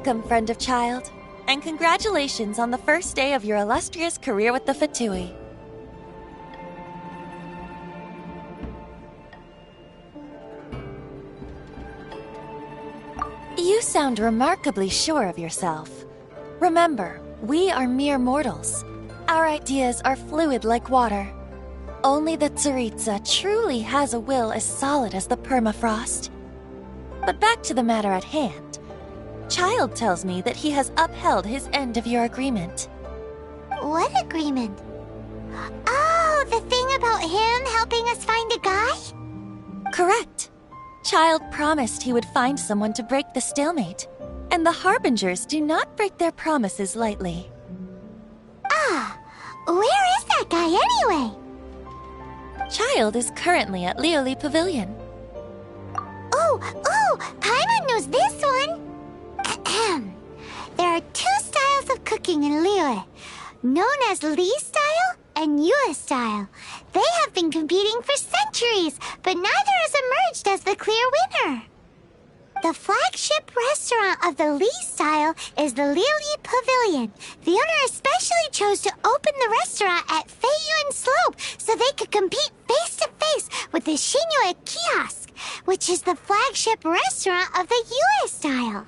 Welcome, friend of child, and congratulations on the first day of your illustrious career with the Fatui. You sound remarkably sure of yourself. Remember, we are mere mortals. Our ideas are fluid like water. Only the Tsaritsa truly has a will as solid as the permafrost. But back to the matter at hand. Child tells me that he has upheld his end of your agreement. What agreement? Oh, the thing about him helping us find a guy? Correct. Child promised he would find someone to break the stalemate, and the Harbingers do not break their promises lightly. Ah, where is that guy anyway? Child is currently at Lioli Pavilion. Oh, Paimon knows this one! Ahem. There are two styles of cooking in Liyue, known as Li style and Yue style. They have been competing for centuries, but neither has emerged as the clear winner. The flagship restaurant of the Li style is the Lioli Pavilion. The owner especially chose to open the restaurant at Feiyuan Slope so they could compete face-to-face with the Shinyue Kiosk, which is the flagship restaurant of the Yue style.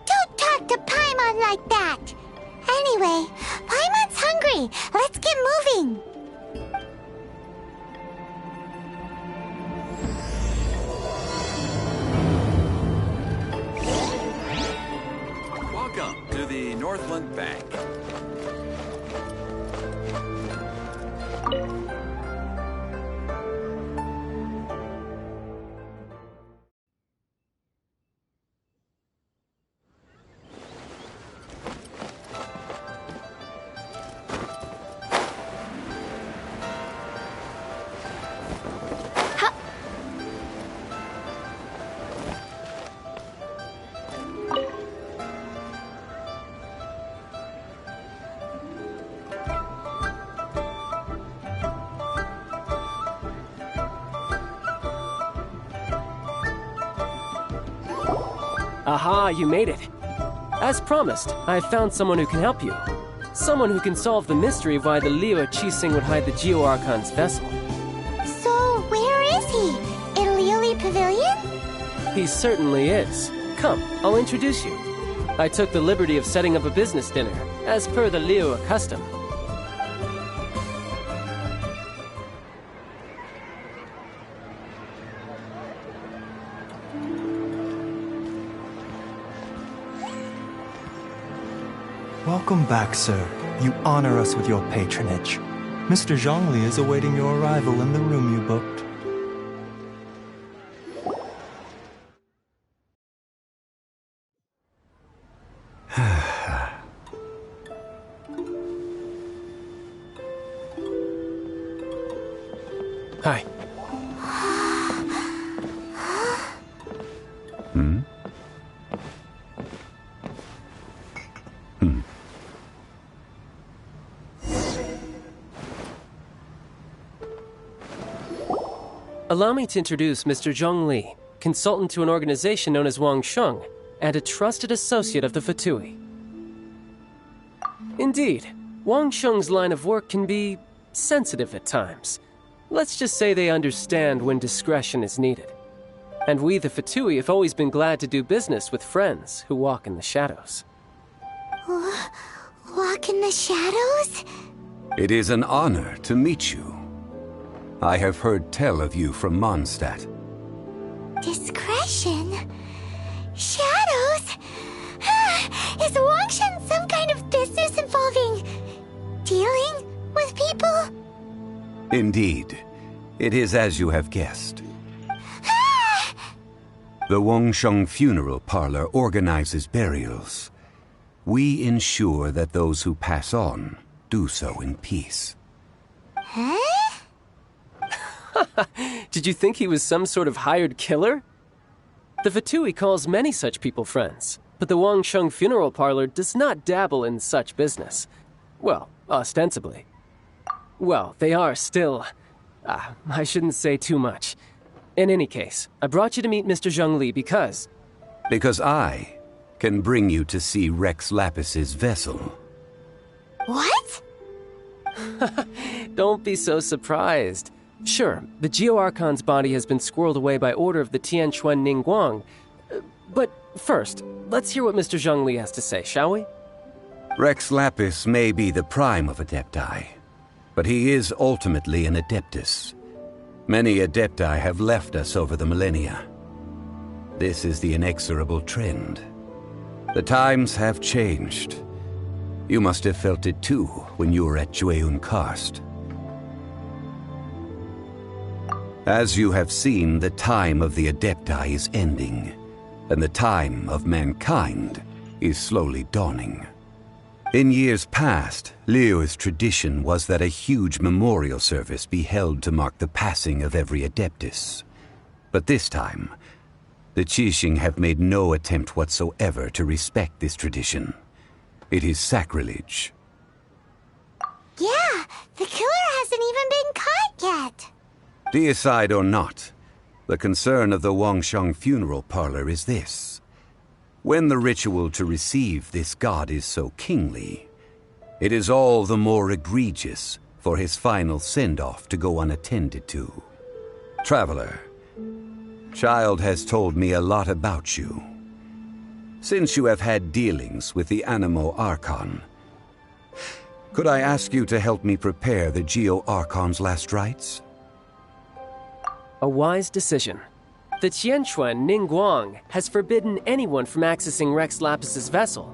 Don't talk to Paimon like that! Anyway, Paimon's hungry. Let's get moving. Welcome to the Northland Bank. Aha, you made it. As promised, I have found someone who can help you. Someone who can solve the mystery of why the Liyue Qixing would hide the Geo-Archon's vessel. So, where is he? In Lioli Pavilion? He certainly is. Come, I'll introduce you. I took the liberty of setting up a business dinner, as per the Liyue custom. Welcome back, sir. You honor us with your patronage. Mr. Zhongli is awaiting your arrival in the room you booked. Hi. Allow me to introduce Mr. Zhong Li, consultant to an organization known as Wang Sheng, and a trusted associate of the Fatui. Indeed, Wang Sheng's line of work can be sensitive at times. Let's just say they understand when discretion is needed. And we, the Fatui, have always been glad to do business with friends who walk in the shadows. Walk in the shadows? It is an honor to meet you. I have heard tell of you from Mondstadt. Discretion? Shadows? Is Wangshan some kind of business involving dealing with people? Indeed. It is as you have guessed. The Wangsheng Funeral Parlor organizes burials. We ensure that those who pass on do so in peace. Huh? Did you think he was some sort of hired killer? The Fatui calls many such people friends, but the Wangsheng Funeral Parlor does not dabble in such business. Well, ostensibly. Well, they are still... I shouldn't say too much. In any case, I brought you to meet Mr. Zhongli because... Because I can bring you to see Rex Lapis's vessel. What? Don't be so surprised. Sure, the Geo-Archon's body has been squirreled away by order of the Tianquan Ningguang. But first, let's hear what Mr. Zhongli has to say, shall we? Rex Lapis may be the prime of Adepti, but he is ultimately an Adeptus. Many Adepti have left us over the millennia. This is the inexorable trend. The times have changed. You must have felt it too when you were at Jueyun Karst. As you have seen, the time of the Adepti is ending, and the time of mankind is slowly dawning. In years past, Liyue's tradition was that a huge memorial service be held to mark the passing of every Adeptus. But this time, the Qixing have made no attempt whatsoever to respect this tradition. It is sacrilege. Yeah, the killer hasn't even been caught yet. Deicide or not, the concern of the Wangsheng funeral parlor is this. When the ritual to receive this god is so kingly, it is all the more egregious for his final send-off to go unattended to. Traveler, Child has told me a lot about you. Since you have had dealings with the Animo Archon, could I ask you to help me prepare the Geo-Archon's last rites? A wise decision. The Tianquan Ningguang has forbidden anyone from accessing Rex Lapis's vessel,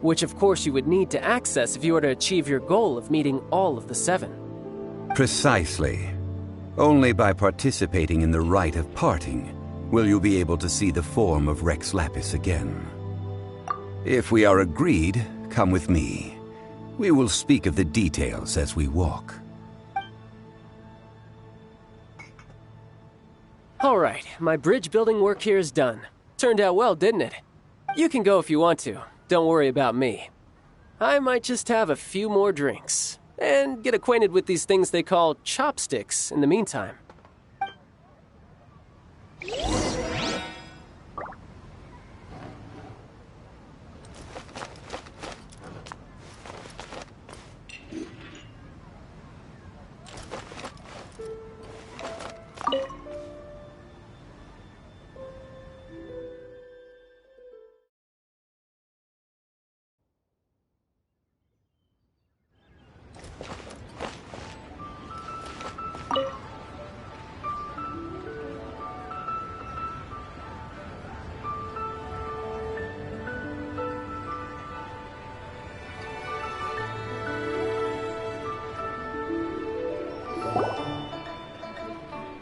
which of course you would need to access if you were to achieve your goal of meeting all of the seven. Precisely. Only by participating in the rite of parting will you be able to see the form of Rex Lapis again. If we are agreed, come with me. We will speak of the details as we walk. All right, my bridge building work here is done. Turned out well, didn't it? You can go if you want to. Don't worry about me. I might just have a few more drinks and get acquainted with these things they call chopsticks in the meantime.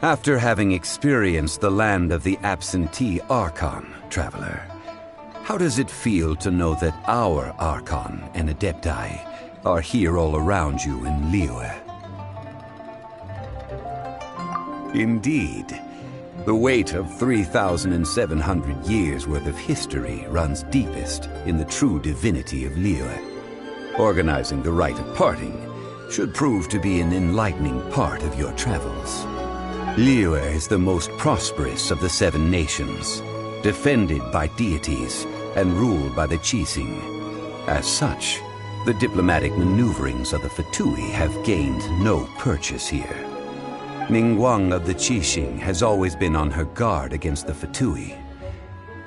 After having experienced the land of the absentee Archon, Traveler, how does it feel to know that our Archon and Adepti are here all around you in Liyue? Indeed, the weight of 3,700 years' worth of history runs deepest in the true divinity of Liyue. Organizing the rite of parting should prove to be an enlightening part of your travels. Liyue is the most prosperous of the seven nations, defended by deities and ruled by the Qixing. As such, the diplomatic maneuverings of the Fatui have gained no purchase here. Ningguang of the Qixing has always been on her guard against the Fatui.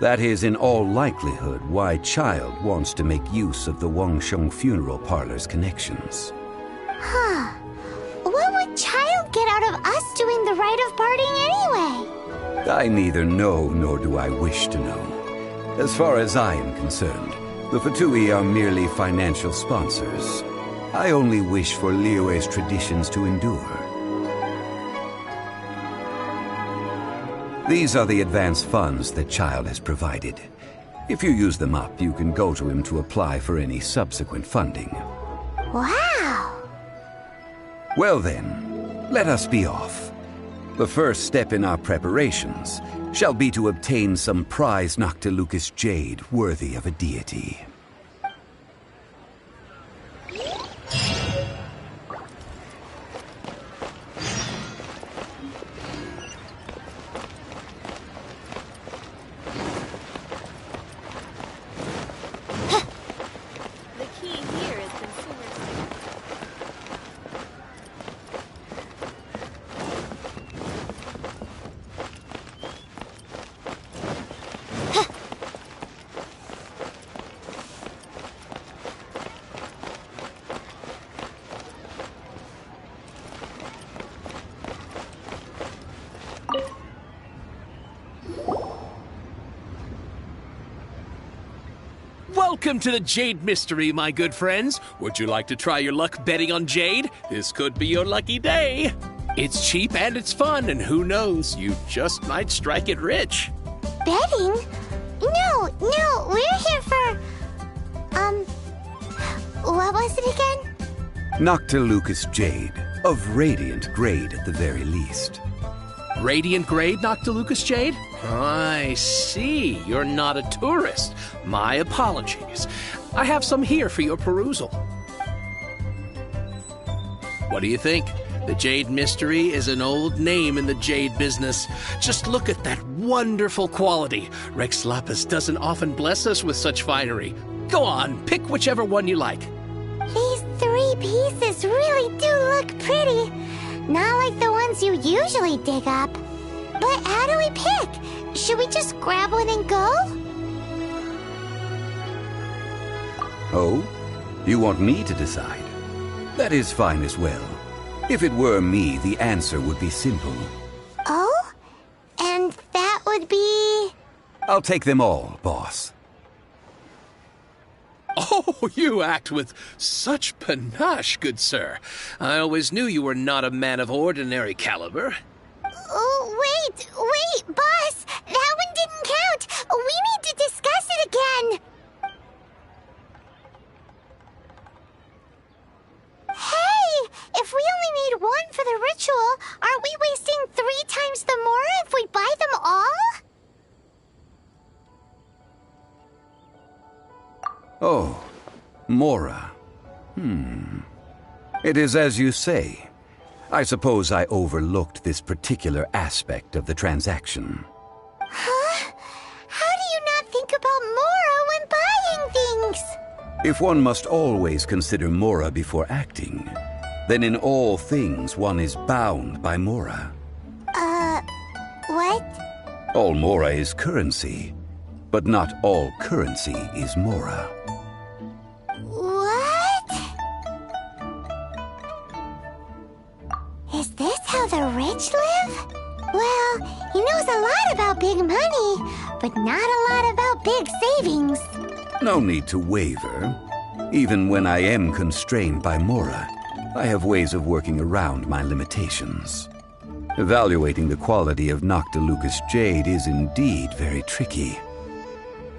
That is in all likelihood why Child wants to make use of the Wangsheng funeral parlor's connections. Huh. What would Child get out of us doing the rite of parting anyway? I neither know nor do I wish to know. As far as I am concerned, the Fatui are merely financial sponsors. I only wish for Liyue's traditions to endure. These are the advance funds that Child has provided. If you use them up, you can go to him to apply for any subsequent funding. Wow! Well then, let us be off. The first step in our preparations shall be to obtain some prize Noctilucous jade worthy of a deity. Welcome to the Jade Mystery, my good friends. Would you like to try your luck betting on Jade? This could be your lucky day. It's cheap and it's fun, and who knows, you just might strike it rich. Betting? No, we're here for... what was it again? Noctilucous Jade, of radiant grade at the very least. Radiant grade, Noctilucous Jade? I see. You're not a tourist. My apologies. I have some here for your perusal. What do you think? The Jade Mystery is an old name in the jade business. Just look at that wonderful quality. Rex Lapis doesn't often bless us with such finery. Go on, pick whichever one you like. These 3 pieces really do look pretty. Not like the ones you usually dig up. But how do we pick? Should we just grab one and go? Oh? You want me to decide? That is fine as well. If it were me, the answer would be simple. Oh? And that would be... I'll take them all, boss. Oh, you act with such panache, good sir. I always knew you were not a man of ordinary caliber. Oh, wait, boss! That one didn't count! We need to discuss it again! Hey! If we only need one for the ritual, aren't we wasting 3 times the Mora if we buy them all? Oh, Mora. It is as you say. I suppose I overlooked this particular aspect of the transaction. Huh? How do you not think about Mora when buying things? If one must always consider Mora before acting, then in all things one is bound by Mora. What? All Mora is currency, but not all currency is Mora. What? Is this how the rich live? Well, he knows a lot about big money, but not a lot about big savings. No need to waver. Even when I am constrained by Mora, I have ways of working around my limitations. Evaluating the quality of Noctilucous Jade is indeed very tricky.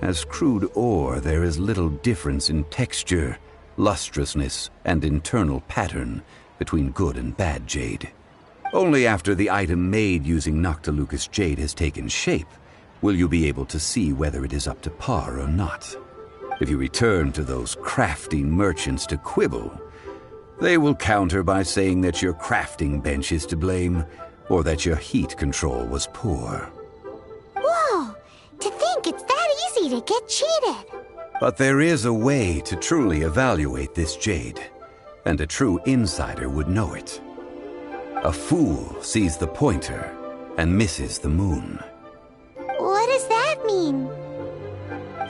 As crude ore, there is little difference in texture, lustrousness, and internal pattern between good and bad jade. Only after the item made using Noctilucous Jade has taken shape will you be able to see whether it is up to par or not. If you return to those crafting merchants to quibble, they will counter by saying that your crafting bench is to blame, or that your heat control was poor. Whoa! To think it's that easy to get cheated! But there is a way to truly evaluate this jade, and a true insider would know it. A fool sees the pointer and misses the moon. What does that mean?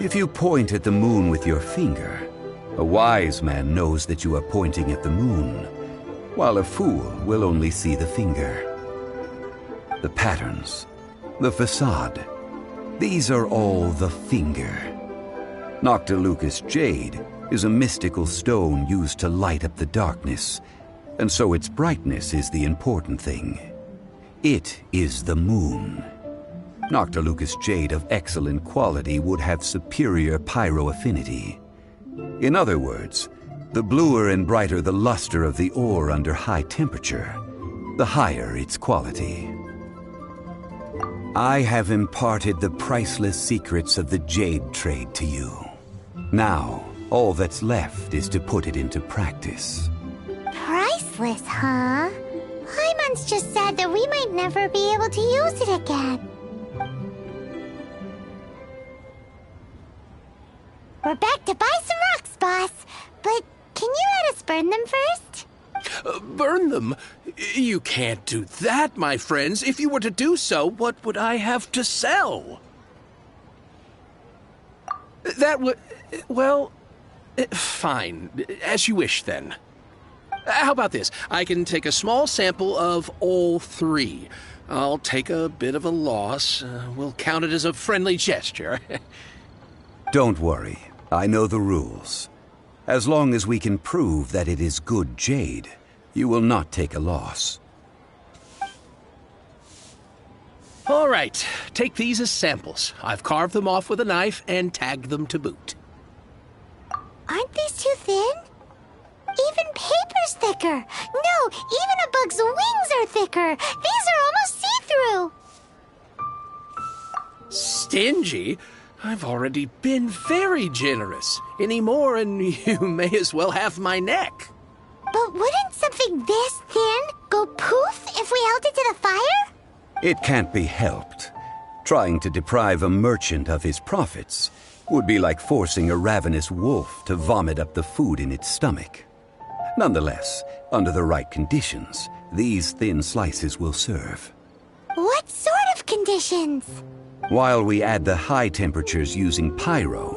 If you point at the moon with your finger, a wise man knows that you are pointing at the moon, while a fool will only see the finger. The patterns, the facade, these are all the finger. Noctilucous Jade is a mystical stone used to light up the darkness, and so its brightness is the important thing. It is the moon. Noctilucous Jade of excellent quality would have superior pyro-affinity. In other words, the bluer and brighter the luster of the ore under high temperature, the higher its quality. I have imparted the priceless secrets of the jade trade to you. Now, all that's left is to put it into practice. Priceless, huh? Hyman's just said that we might never be able to use it again. We're back to buy some rocks, boss. But can you let us burn them first? Burn them? You can't do that, my friends. If you were to do so, what would I have to sell? That would... well... fine. As you wish, then. How about this? I can take a small sample of all 3. I'll take a bit of a loss. We'll count it as a friendly gesture. Don't worry. I know the rules. As long as we can prove that it is good jade, you will not take a loss. All right, take these as samples. I've carved them off with a knife and tagged them to boot. Aren't these too thin? Even paper's thicker. No, even a bug's wings are thicker. These are almost see-through. Stingy? I've already been very generous. Any more and you may as well have my neck. But wouldn't something this thin go poof if we held it to the fire? It can't be helped. Trying to deprive a merchant of his profits would be like forcing a ravenous wolf to vomit up the food in its stomach. Nonetheless, under the right conditions, these thin slices will serve. What sort of conditions? While we add the high temperatures using pyro,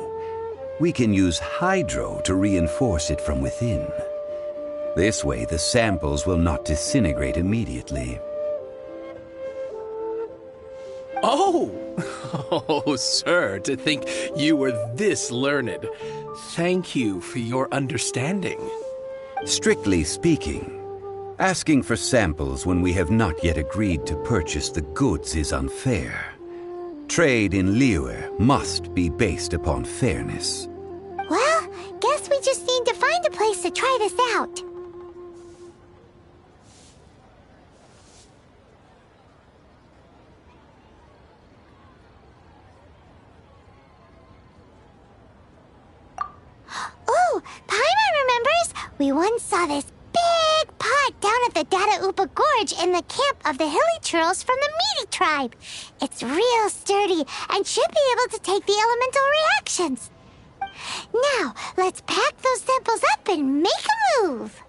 we can use hydro to reinforce it from within. This way, the samples will not disintegrate immediately. Oh! Oh, sir, to think you were this learned. Thank you for your understanding. Strictly speaking, asking for samples when we have not yet agreed to purchase the goods is unfair. Trade in Liyue must be based upon fairness. Well, guess we just need to find a place to try this out. Oh, Paimon remembers! We once saw this big pot down at the Data Upa Gorge in the camp of the hilly churls from the Meaty tribe. It's real sturdy and should be able to take the elemental reactions. Now, let's pack those samples up and make a move.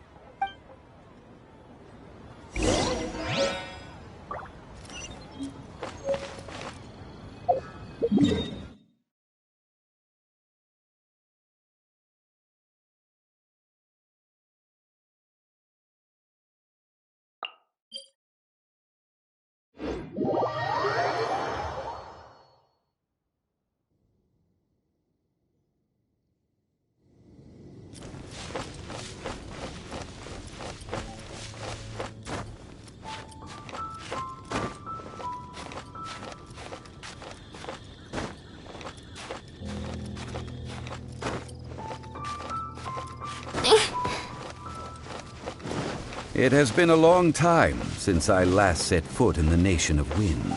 It has been a long time since I last set foot in the Nation of Wind.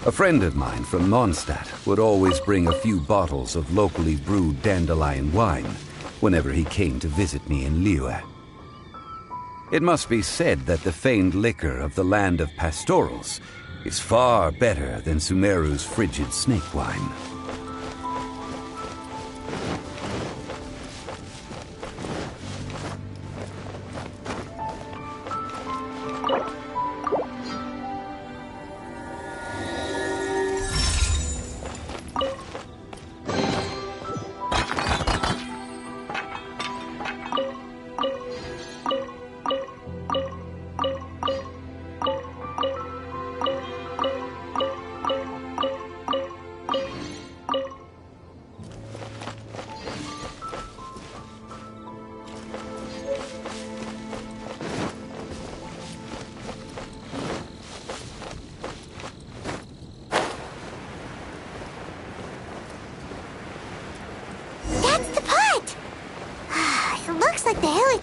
A friend of mine from Mondstadt would always bring a few bottles of locally brewed dandelion wine whenever he came to visit me in Liyue. It must be said that the famed liquor of the land of pastorals is far better than Sumeru's frigid snake wine.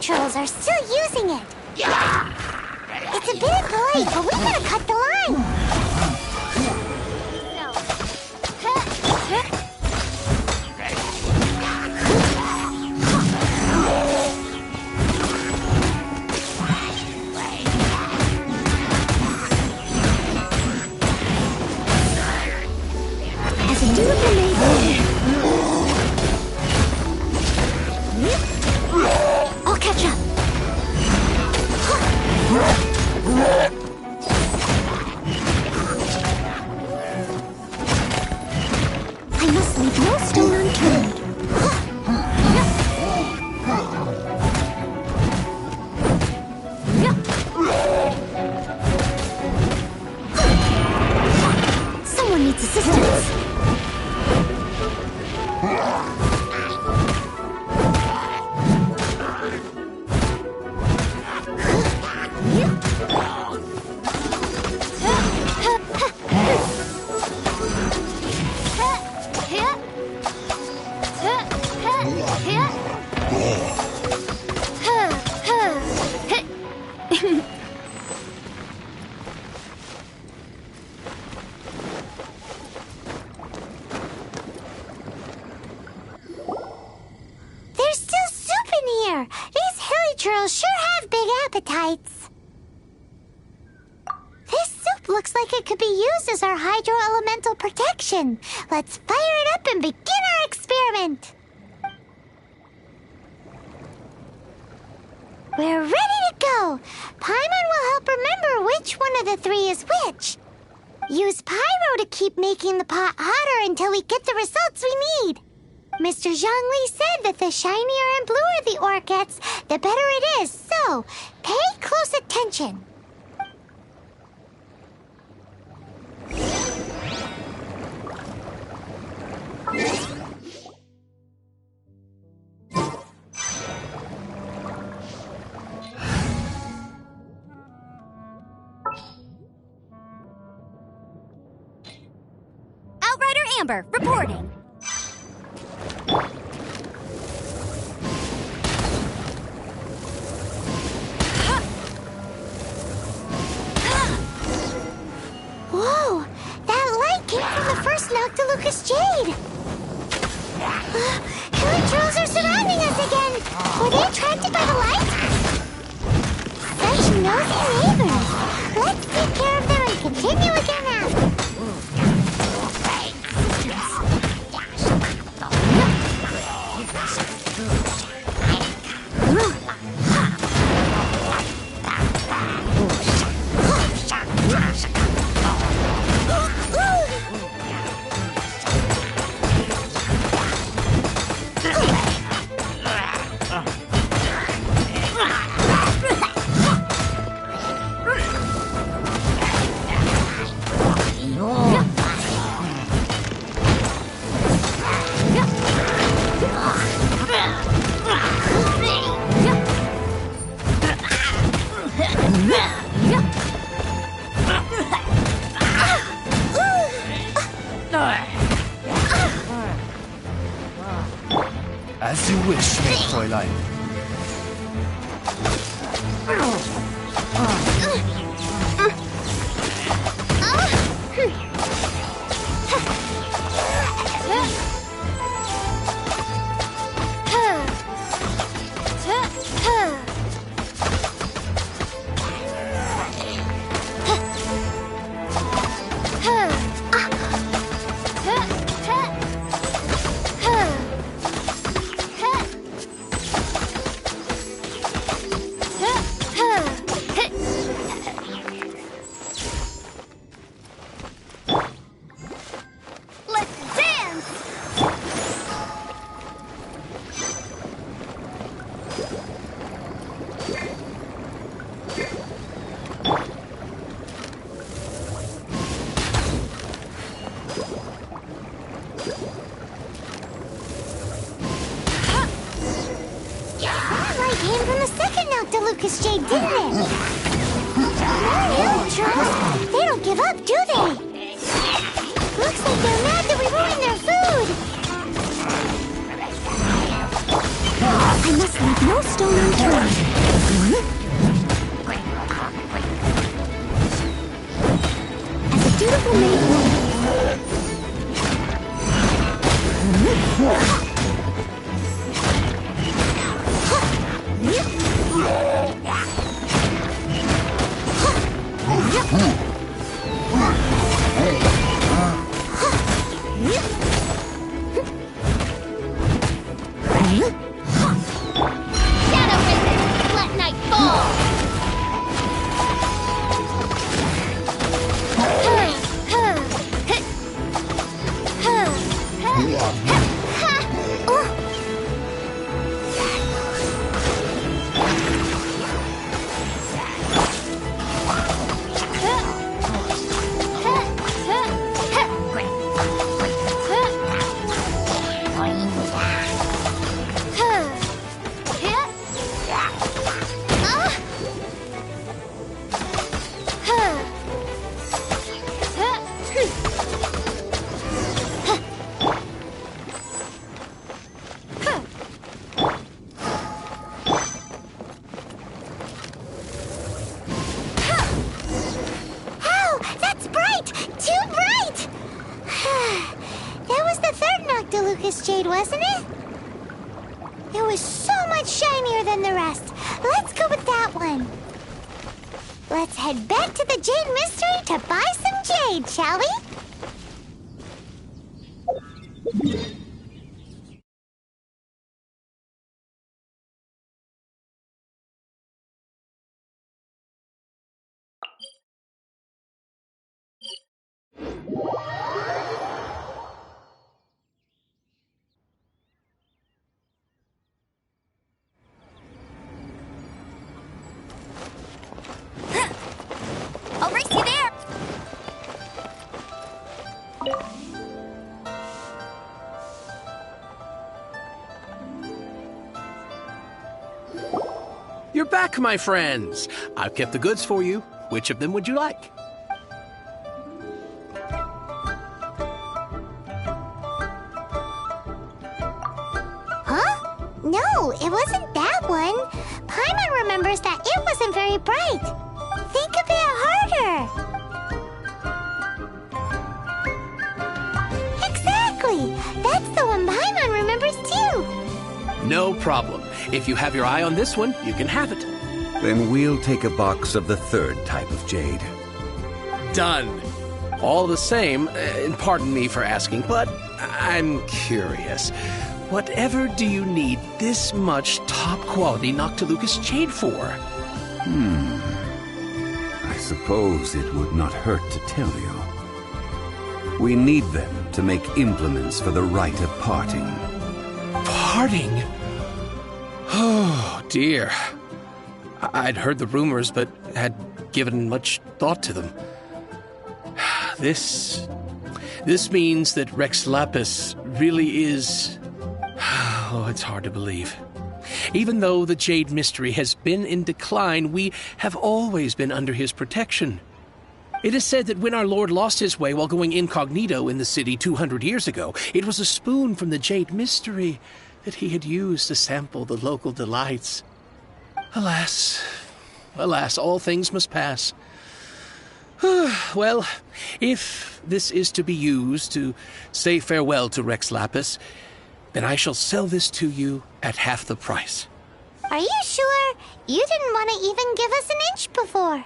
Trolls are still using it. It's a bit impolite, but we gotta cut the line. As a dutiful maiden, I'll catch up. I must leave no stone unturned. Someone needs assistance. looks like it could be used as our hydro-elemental protection. Let's fire it up and begin our experiment. We're ready to go. Paimon will help remember which one of the three is which. Use pyro to keep making the pot hotter until we get the results we need. Mr. Zhongli said that the shinier and bluer the ore gets, the better it is. So, pay close attention. Outrider Amber, reporting. Whoa! That light came from the first Noctilucous Jade! Killer trolls are surrounding us again! Were they attracted by the light? Such nosy neighbors! Let's take care of them and continue again after. As you wish, mein Fräulein. Noctilucous Jade, didn't it? Killer trolls, they don't give up, do they? Looks like they're mad that we ruined their food. I must leave no stone unturned. As a dutiful maid, Jade, wasn't it? It was so much shinier than the rest. Let's go with that one. Let's head back to the Jade Mystery to buy some jade, shall we? I'll race you there! You're back, my friends. I've kept the goods for you. Which of them would you like? Huh? No, it wasn't that one. Paimon remembers that it wasn't very bright. Think a bit harder. Exactly! That's the one Paimon remembers too. No problem. If you have your eye on this one, you can have it. Then we'll take a box of the third type of jade. Done. All the same, pardon me for asking, but I'm curious. Whatever do you need this much top-quality Noctilucus jade for? I suppose it would not hurt to tell you. We need them to make implements for the rite of parting. Parting? Oh, dear. I'd heard the rumors, but had given much thought to them. This means that Rex Lapis really is... Oh, it's hard to believe. Even though the Jade Mystery has been in decline, we have always been under his protection. It is said that when our Lord lost his way while going incognito in the city 200 years ago, it was a spoon from the Jade Mystery that he had used to sample the local delights. Alas, alas, all things must pass. Well, if this is to be used to say farewell to Rex Lapis, then I shall sell this to you at half the price. Are you sure? You didn't want to even give us an inch before.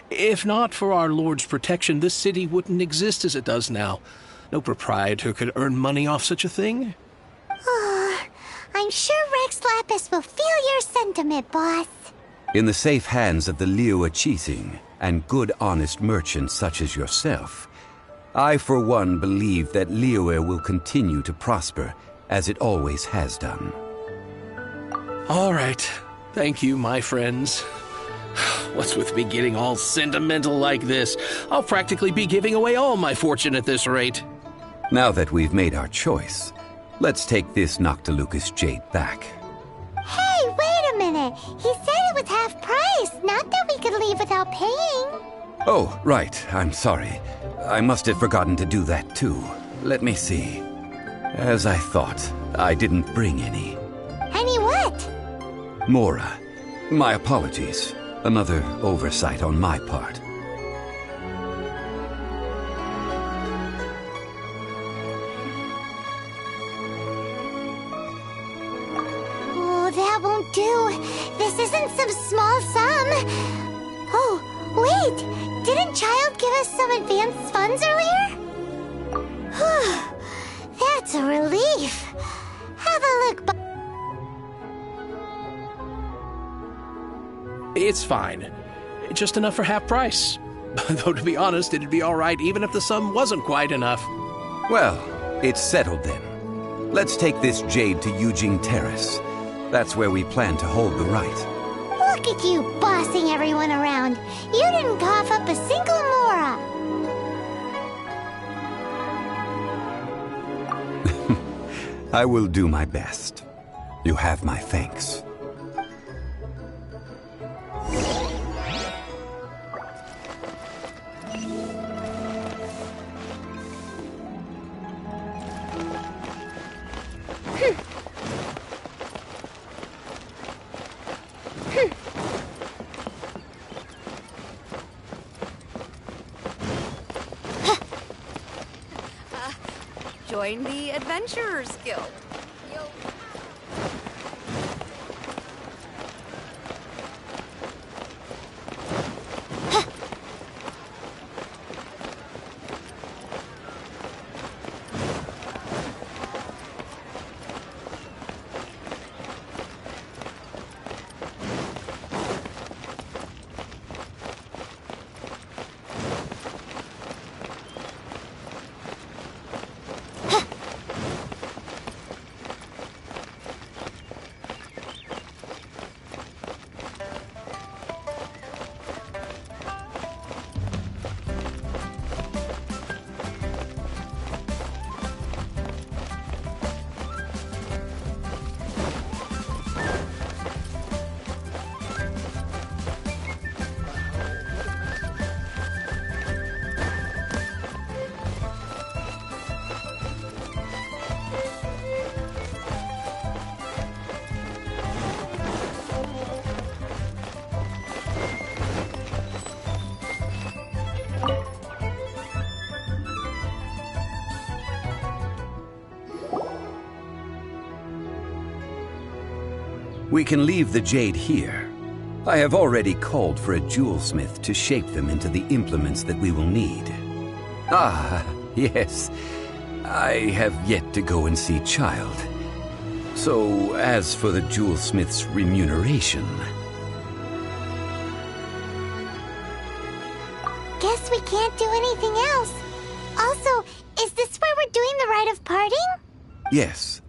If not for our Lord's protection, this city wouldn't exist as it does now. No proprietor could earn money off such a thing. I'm sure Rex Lapis will feel your sentiment, boss. In the safe hands of the Liyue Qixing and good honest merchants such as yourself, I for one believe that Liyue will continue to prosper as it always has done. All right. Thank you, my friends. What's with me getting all sentimental like this? I'll practically be giving away all my fortune at this rate. Now that we've made our choice, let's take this Noctilucus jade back. Hey, wait a minute. He said it was half price, not that we could leave without paying. Oh, right. I'm sorry. I must have forgotten to do that too. Let me see. As I thought, I didn't bring any. Any what? Mora, my apologies. Another oversight on my part. Oh, that won't do. This isn't some small sum. Oh, wait. Didn't Child give us some advance funds earlier? Whew. That's a relief. Have a look. It's fine. Just enough for half price. Though, to be honest, it'd be all right even if the sum wasn't quite enough. Well, it's settled then. Let's take this jade to Yujing Terrace. That's where we plan to hold the rite. Look at you bossing everyone around. You didn't cough up a single Mora. I will do my best. You have my thanks. Join the Adventurers Guild. We can leave the jade here. I have already called for a jewelsmith to shape them into the implements that we will need. Ah, yes. I have yet to go and see Child. So, as for the jewelsmith's remuneration... Guess we can't do anything else. Also, is this where we're doing the rite of parting? Yes.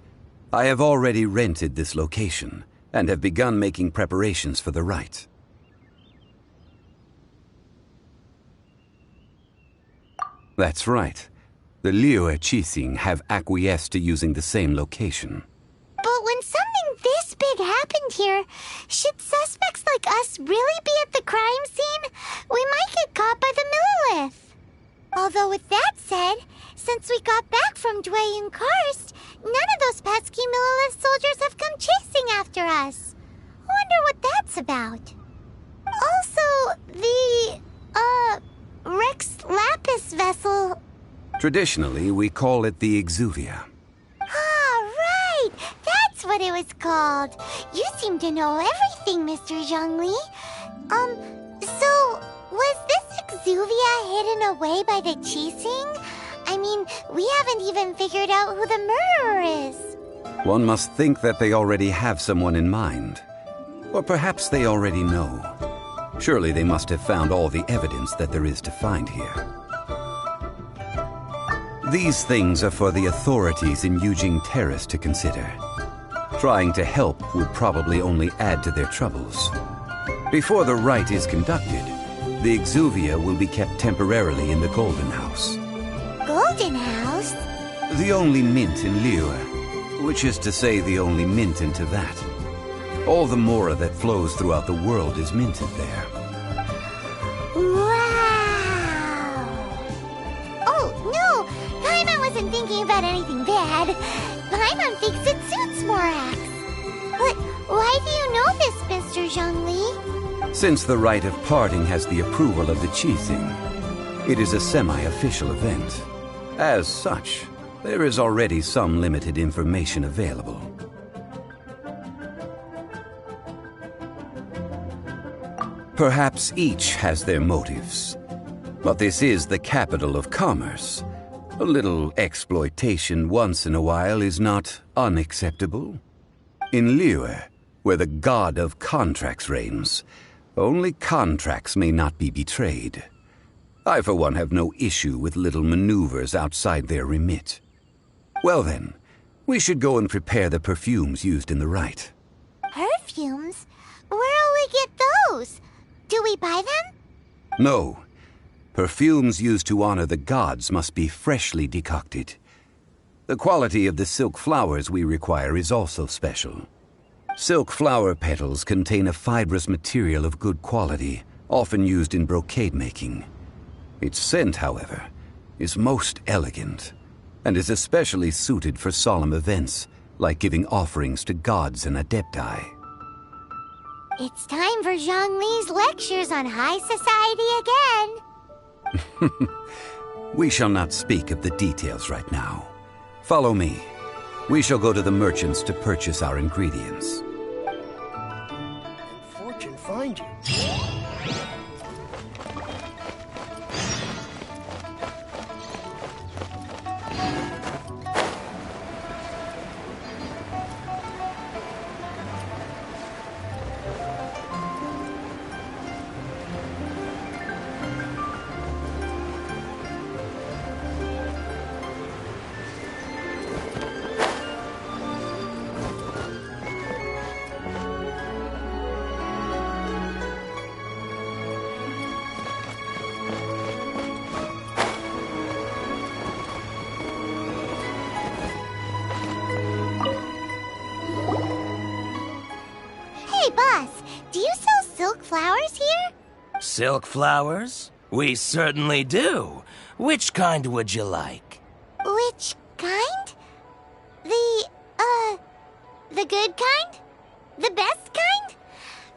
I have already rented this location, and have begun making preparations for the rite. That's right. The Liyue Qixing have acquiesced to using the same location. But when something this big happened here, should suspects like us really be at the crime scene? We might get caught by the Millilith. Although with that said, since we got back from Dway and Karst, none of those pesky Millilith soldiers have come chasing after us. Wonder what that's about. Also, the, Rex Lapis vessel... Traditionally, we call it the Exuvia. Ah, right! That's what it was called. You seem to know everything, Mr. Zhongli. So, was this Exuvia hidden away by the Qixing? I mean, we haven't even figured out who the murderer is. One must think that they already have someone in mind. Or perhaps they already know. Surely they must have found all the evidence that there is to find here. These things are for the authorities in Yujing Terrace to consider. Trying to help would probably only add to their troubles. Before the rite is conducted, the Exuvia will be kept temporarily in the Golden House. Golden House? The only mint in Liyue, which is to say the only mint in Teyvat. All the mora that flows throughout the world is minted there. Wow! Oh, no! Paimon wasn't thinking about anything bad. Paimon thinks it suits Morax. But why do you know this, Mr. Zhongli? Since the rite of parting has the approval of the Qixing, it is a semi-official event. As such, there is already some limited information available. Perhaps each has their motives. But this is the capital of commerce. A little exploitation once in a while is not unacceptable. In Liyue, where the god of contracts reigns, only contracts may not be betrayed. I, for one, have no issue with little maneuvers outside their remit. Well then, we should go and prepare the perfumes used in the rite. Perfumes? Where'll we get those? Do we buy them? No. Perfumes used to honor the gods must be freshly decocted. The quality of the silk flowers we require is also special. Silk flower petals contain a fibrous material of good quality, often used in brocade making. Its scent, however, is most elegant, and is especially suited for solemn events, like giving offerings to gods and adepti. It's time for Zhongli's lectures on high society again. We shall not speak of the details right now. Follow me. We shall go to the merchants to purchase our ingredients. Fortune find you. Hey, boss, do you sell silk flowers here? Silk flowers? We certainly do. Which kind would you like? Which kind? The good kind? The best kind?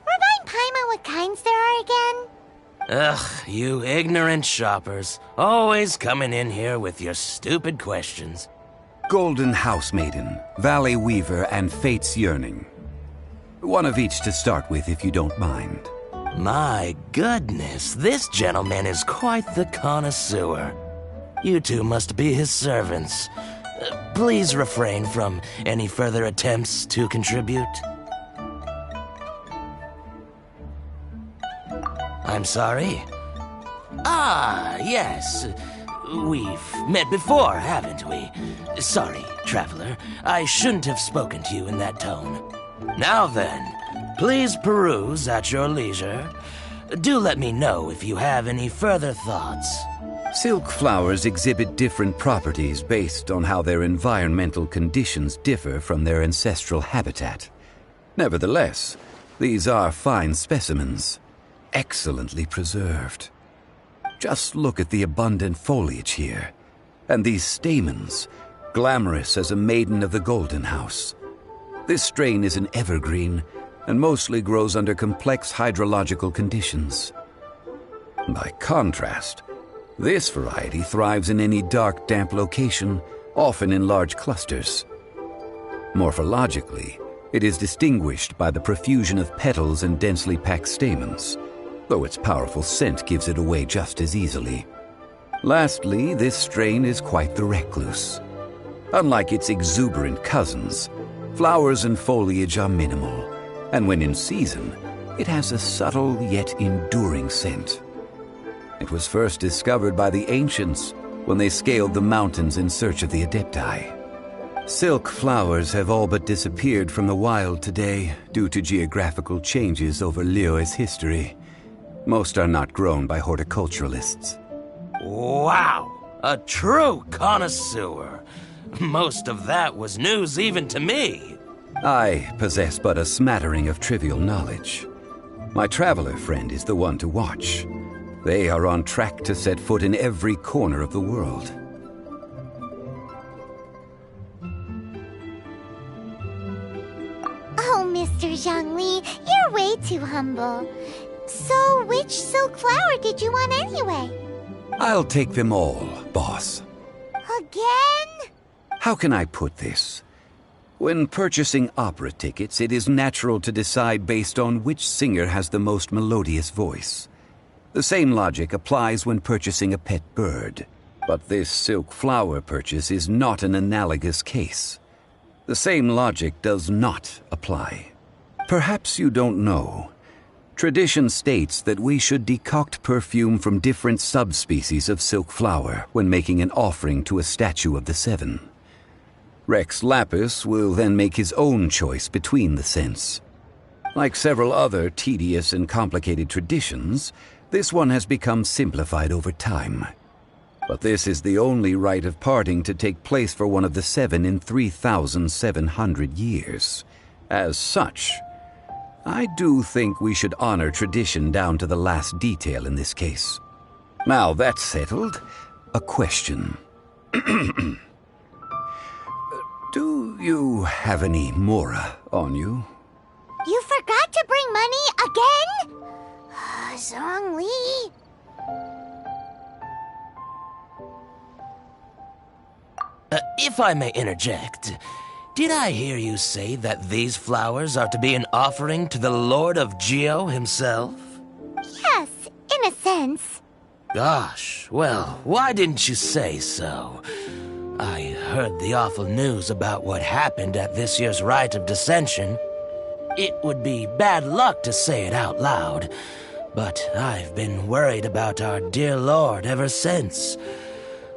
Remind Paimon what kinds there are again? Ugh, you ignorant shoppers. Always coming in here with your stupid questions. Golden Housemaiden, Valley Weaver, and Fate's Yearning. One of each to start with, if you don't mind. My goodness, this gentleman is quite the connoisseur. You two must be his servants. Please refrain from any further attempts to contribute. I'm sorry? Ah, yes. We've met before, haven't we? Sorry, traveler. I shouldn't have spoken to you in that tone. Now then, please peruse at your leisure. Do let me know if you have any further thoughts. Silk flowers exhibit different properties based on how their environmental conditions differ from their ancestral habitat. Nevertheless, these are fine specimens, excellently preserved. Just look at the abundant foliage here, and these stamens, glamorous as a maiden of the Golden House. This strain is an evergreen, and mostly grows under complex hydrological conditions. By contrast, this variety thrives in any dark, damp location, often in large clusters. Morphologically, it is distinguished by the profusion of petals and densely packed stamens, though its powerful scent gives it away just as easily. Lastly, this strain is quite the recluse. Unlike its exuberant cousins, flowers and foliage are minimal, and when in season, it has a subtle yet enduring scent. It was first discovered by the ancients when they scaled the mountains in search of the Adepti. Silk flowers have all but disappeared from the wild today due to geographical changes over Liyue's history. Most are not grown by horticulturalists. Wow! A true connoisseur. Most of that was news even to me. I possess but a smattering of trivial knowledge. My traveler friend is the one to watch. They are on track to set foot in every corner of the world. Oh, Mr. Zhongli, you're way too humble. So, which silk flower did you want anyway? I'll take them all, boss. Again? How can I put this? When purchasing opera tickets, it is natural to decide based on which singer has the most melodious voice. The same logic applies when purchasing a pet bird. But this silk flower purchase is not an analogous case. The same logic does not apply. Perhaps you don't know. Tradition states that we should decoct perfume from different subspecies of silk flower when making an offering to a statue of the Seven. Rex Lapis will then make his own choice between the scents. Like several other tedious and complicated traditions, this one has become simplified over time. But this is the only rite of parting to take place for one of the Seven in 3,700 years. As such, I do think we should honor tradition down to the last detail in this case. Now that's settled, a question. Do you have any mora on you? You forgot to bring money again? Zhongli. If I may interject, did I hear you say that these flowers are to be an offering to the Lord of Geo himself? Yes, in a sense. Gosh, well, why didn't you say so? I heard the awful news about what happened at this year's Rite of Dissension. It would be bad luck to say it out loud, but I've been worried about our dear Lord ever since.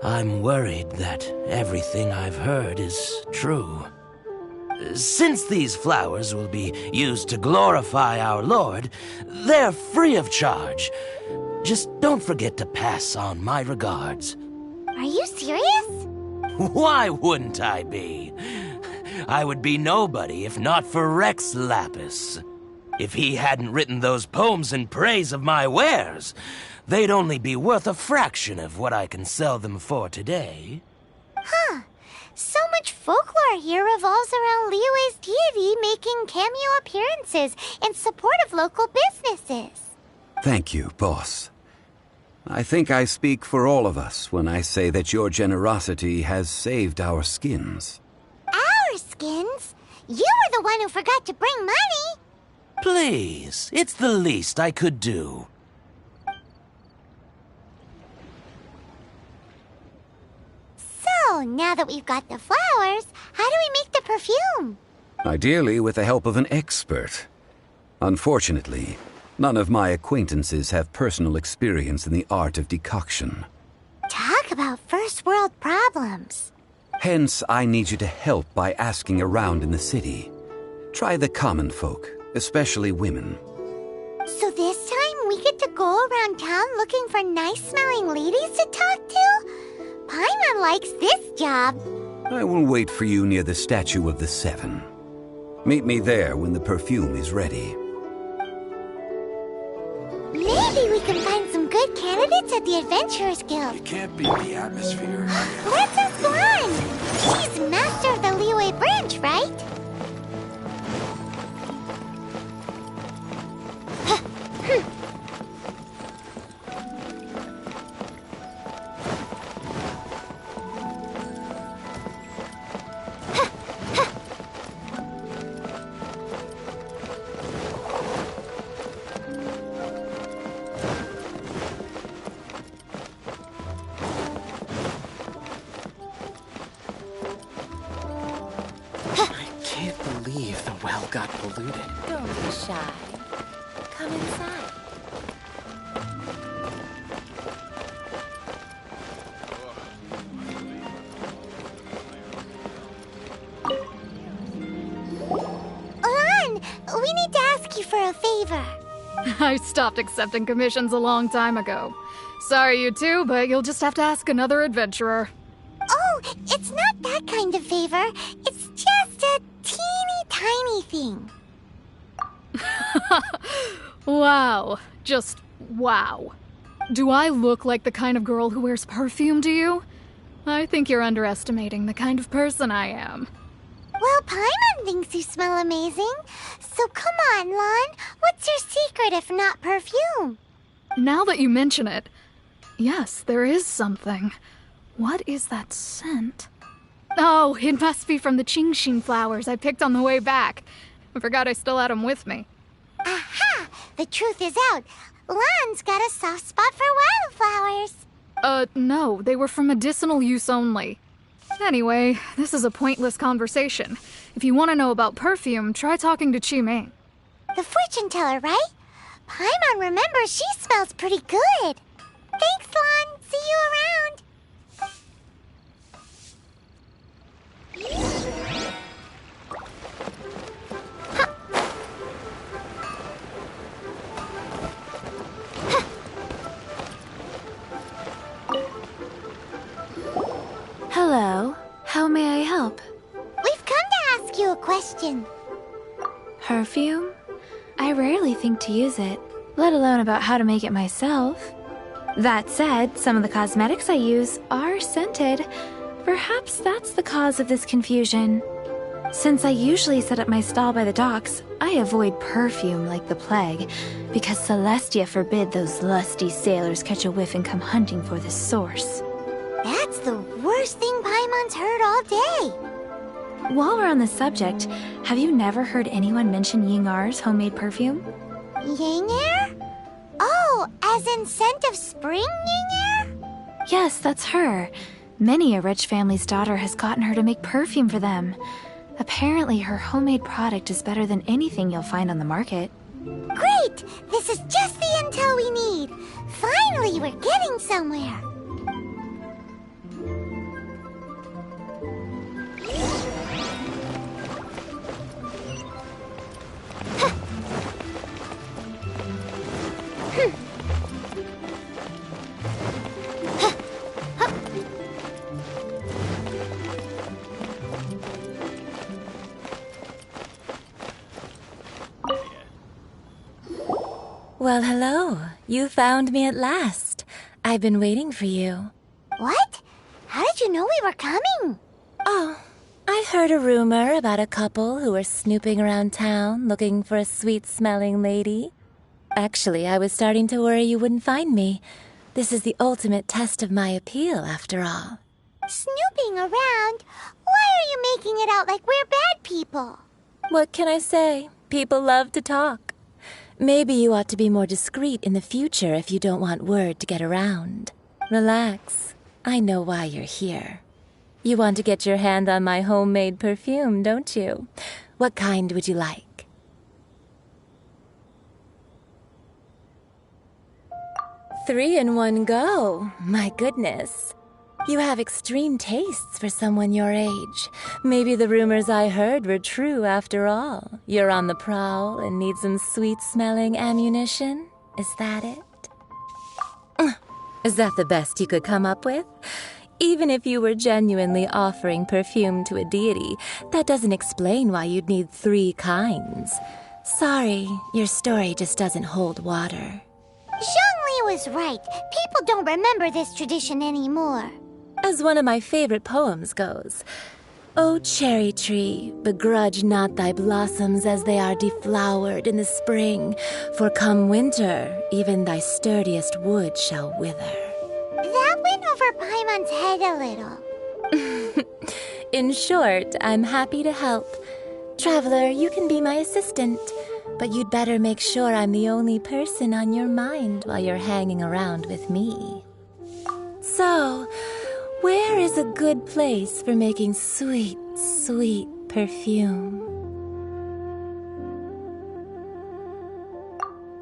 I'm worried that everything I've heard is true. Since these flowers will be used to glorify our Lord, they're free of charge. Just don't forget to pass on my regards. Are you serious? Why wouldn't I be? I would be nobody if not for Rex Lapis. If he hadn't written those poems in praise of my wares, they'd only be worth a fraction of what I can sell them for today. Huh. So much folklore here revolves around Liyue's deity making cameo appearances in support of local businesses. Thank you, boss. I think I speak for all of us when I say that your generosity has saved our skins. Our skins? You were the one who forgot to bring money. Please, it's the least I could do. So, now that we've got the flowers, how do we make the perfume? Ideally with the help of an expert. Unfortunately, none of my acquaintances have personal experience in the art of decoction. Talk about first world problems. Hence, I need you to help by asking around in the city. Try the common folk, especially women. So this time we get to go around town looking for nice-smelling ladies to talk to? Paimon likes this job. I will wait for you near the Statue of the Seven. Meet me there when the perfume is ready. Maybe we can find some good candidates at the Adventurers Guild. You can't beat the atmosphere. Let's ask Lan. She's master of the Liyue branch, right? I can't believe the well got polluted. Don't be shy. Come inside. Lan, we need to ask you for a favor. I stopped accepting commissions a long time ago. Sorry, you two, but you'll just have to ask another adventurer. Oh, it's not that kind of favor. It's just a teeny tiny thing. Wow. Just wow. Do I look like the kind of girl who wears perfume to you? I think you're underestimating the kind of person I am. Well, Paimon thinks you smell amazing. So come on, Lan. What's your secret if not perfume? Now that you mention it, yes, there is something. What is that scent? Oh, it must be from the Genshin flowers I picked on the way back. I forgot I still had them with me. Aha! The truth is out. Lan's got a soft spot for wildflowers. No, they were for medicinal use only. Anyway, this is a pointless conversation. If you want to know about perfume, try talking to Qiming. The fortune teller, right? Paimon remembers she smells pretty good. Thanks, Lan. See you around. Hello. How may I help? We've come to ask you a question. Perfume? I rarely think to use it, let alone about how to make it myself. That said, some of the cosmetics I use are scented. Perhaps that's the cause of this confusion. Since I usually set up my stall by the docks, I avoid perfume like the plague, because Celestia forbid those lusty sailors catch a whiff and come hunting for the source. That's the worst thing Paimon's heard all day. While we're on the subject, have you never heard anyone mention Yingar's homemade perfume? Yingar? Oh, as in scent of spring, Yingar? Yes, that's her. Many a rich family's daughter has gotten her to make perfume for them. Apparently, her homemade product is better than anything you'll find on the market. Great! This is just the intel we need. Finally, we're getting somewhere. Well, hello. You found me at last. I've been waiting for you. What? How did you know we were coming? Oh, I heard a rumor about a couple who were snooping around town looking for a sweet-smelling lady. Actually, I was starting to worry you wouldn't find me. This is the ultimate test of my appeal, after all. Snooping around? Why are you making it out like we're bad people? What can I say? People love to talk. Maybe you ought to be more discreet in the future if you don't want word to get around. Relax. I know why you're here. You want to get your hand on my homemade perfume, don't you? What kind would you like? Three in one go. My goodness. You have extreme tastes for someone your age. Maybe the rumors I heard were true after all. You're on the prowl and need some sweet-smelling ammunition? Is that it? Is that the best you could come up with? Even if you were genuinely offering perfume to a deity, that doesn't explain why you'd need 3 kinds. Sorry, your story just doesn't hold water. Zhongli was right. People don't remember this tradition anymore. As one of my favorite poems goes, "O cherry tree, begrudge not thy blossoms as they are deflowered in the spring, for come winter, even thy sturdiest wood shall wither." That went over Paimon's head a little. In short, I'm happy to help. Traveler, you can be my assistant, but you'd better make sure I'm the only person on your mind while you're hanging around with me. So, where is a good place for making sweet, sweet perfume?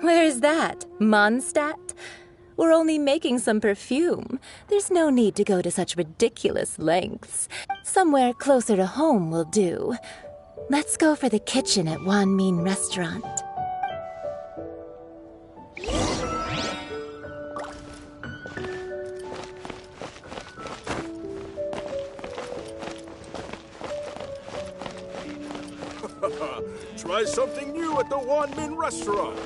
Where's that? Mondstadt? We're only making some perfume. There's no need to go to such ridiculous lengths. Somewhere closer to home will do. Let's go for the kitchen at Wan Min Restaurant. Try something new at the Wan Min Restaurant.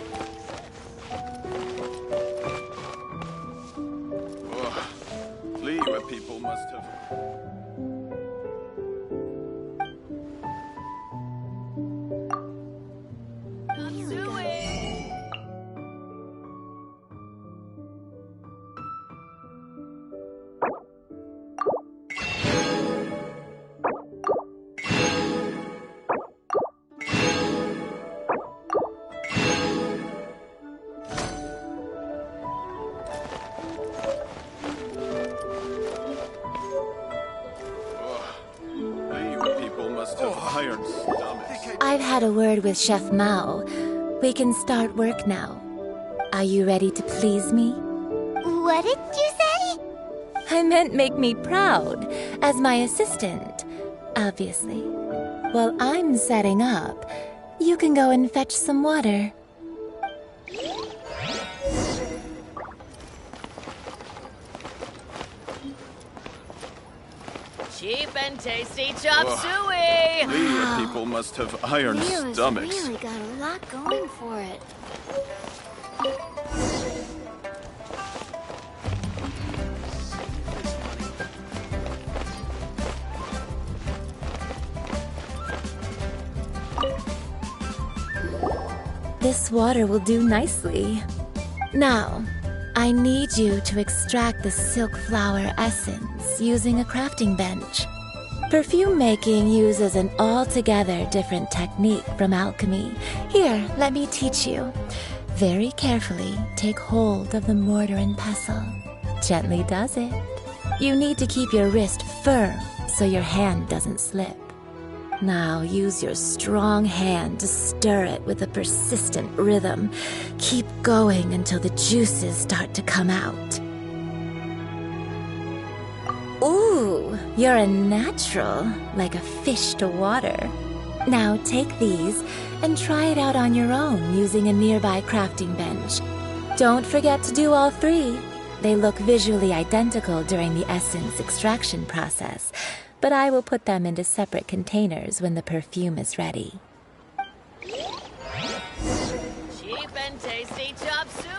Liyue people must have... I've had a word with Chef Mao. We can start work now. Are you ready to please me? What did you say? I meant make me proud, as my assistant, obviously. While I'm setting up, you can go and fetch some water. Cheap and tasty chop suey! Liyue people must have iron stomachs. Really got a lot going for it. This water will do nicely. Now, I need you to extract the silk flower essence using a crafting bench. Perfume making uses an altogether different technique from alchemy. Here, let me teach you. Very carefully, take hold of the mortar and pestle. Gently does it. You need to keep your wrist firm so your hand doesn't slip. Now use your strong hand to stir it with a persistent rhythm. Keep going until the juices start to come out. Ooh, you're a natural, like a fish to water. Now take these and try it out on your own using a nearby crafting bench. Don't forget to do all 3. They look visually identical during the essence extraction process, but I will put them into separate containers when the perfume is ready. Cheap and tasty chop suey!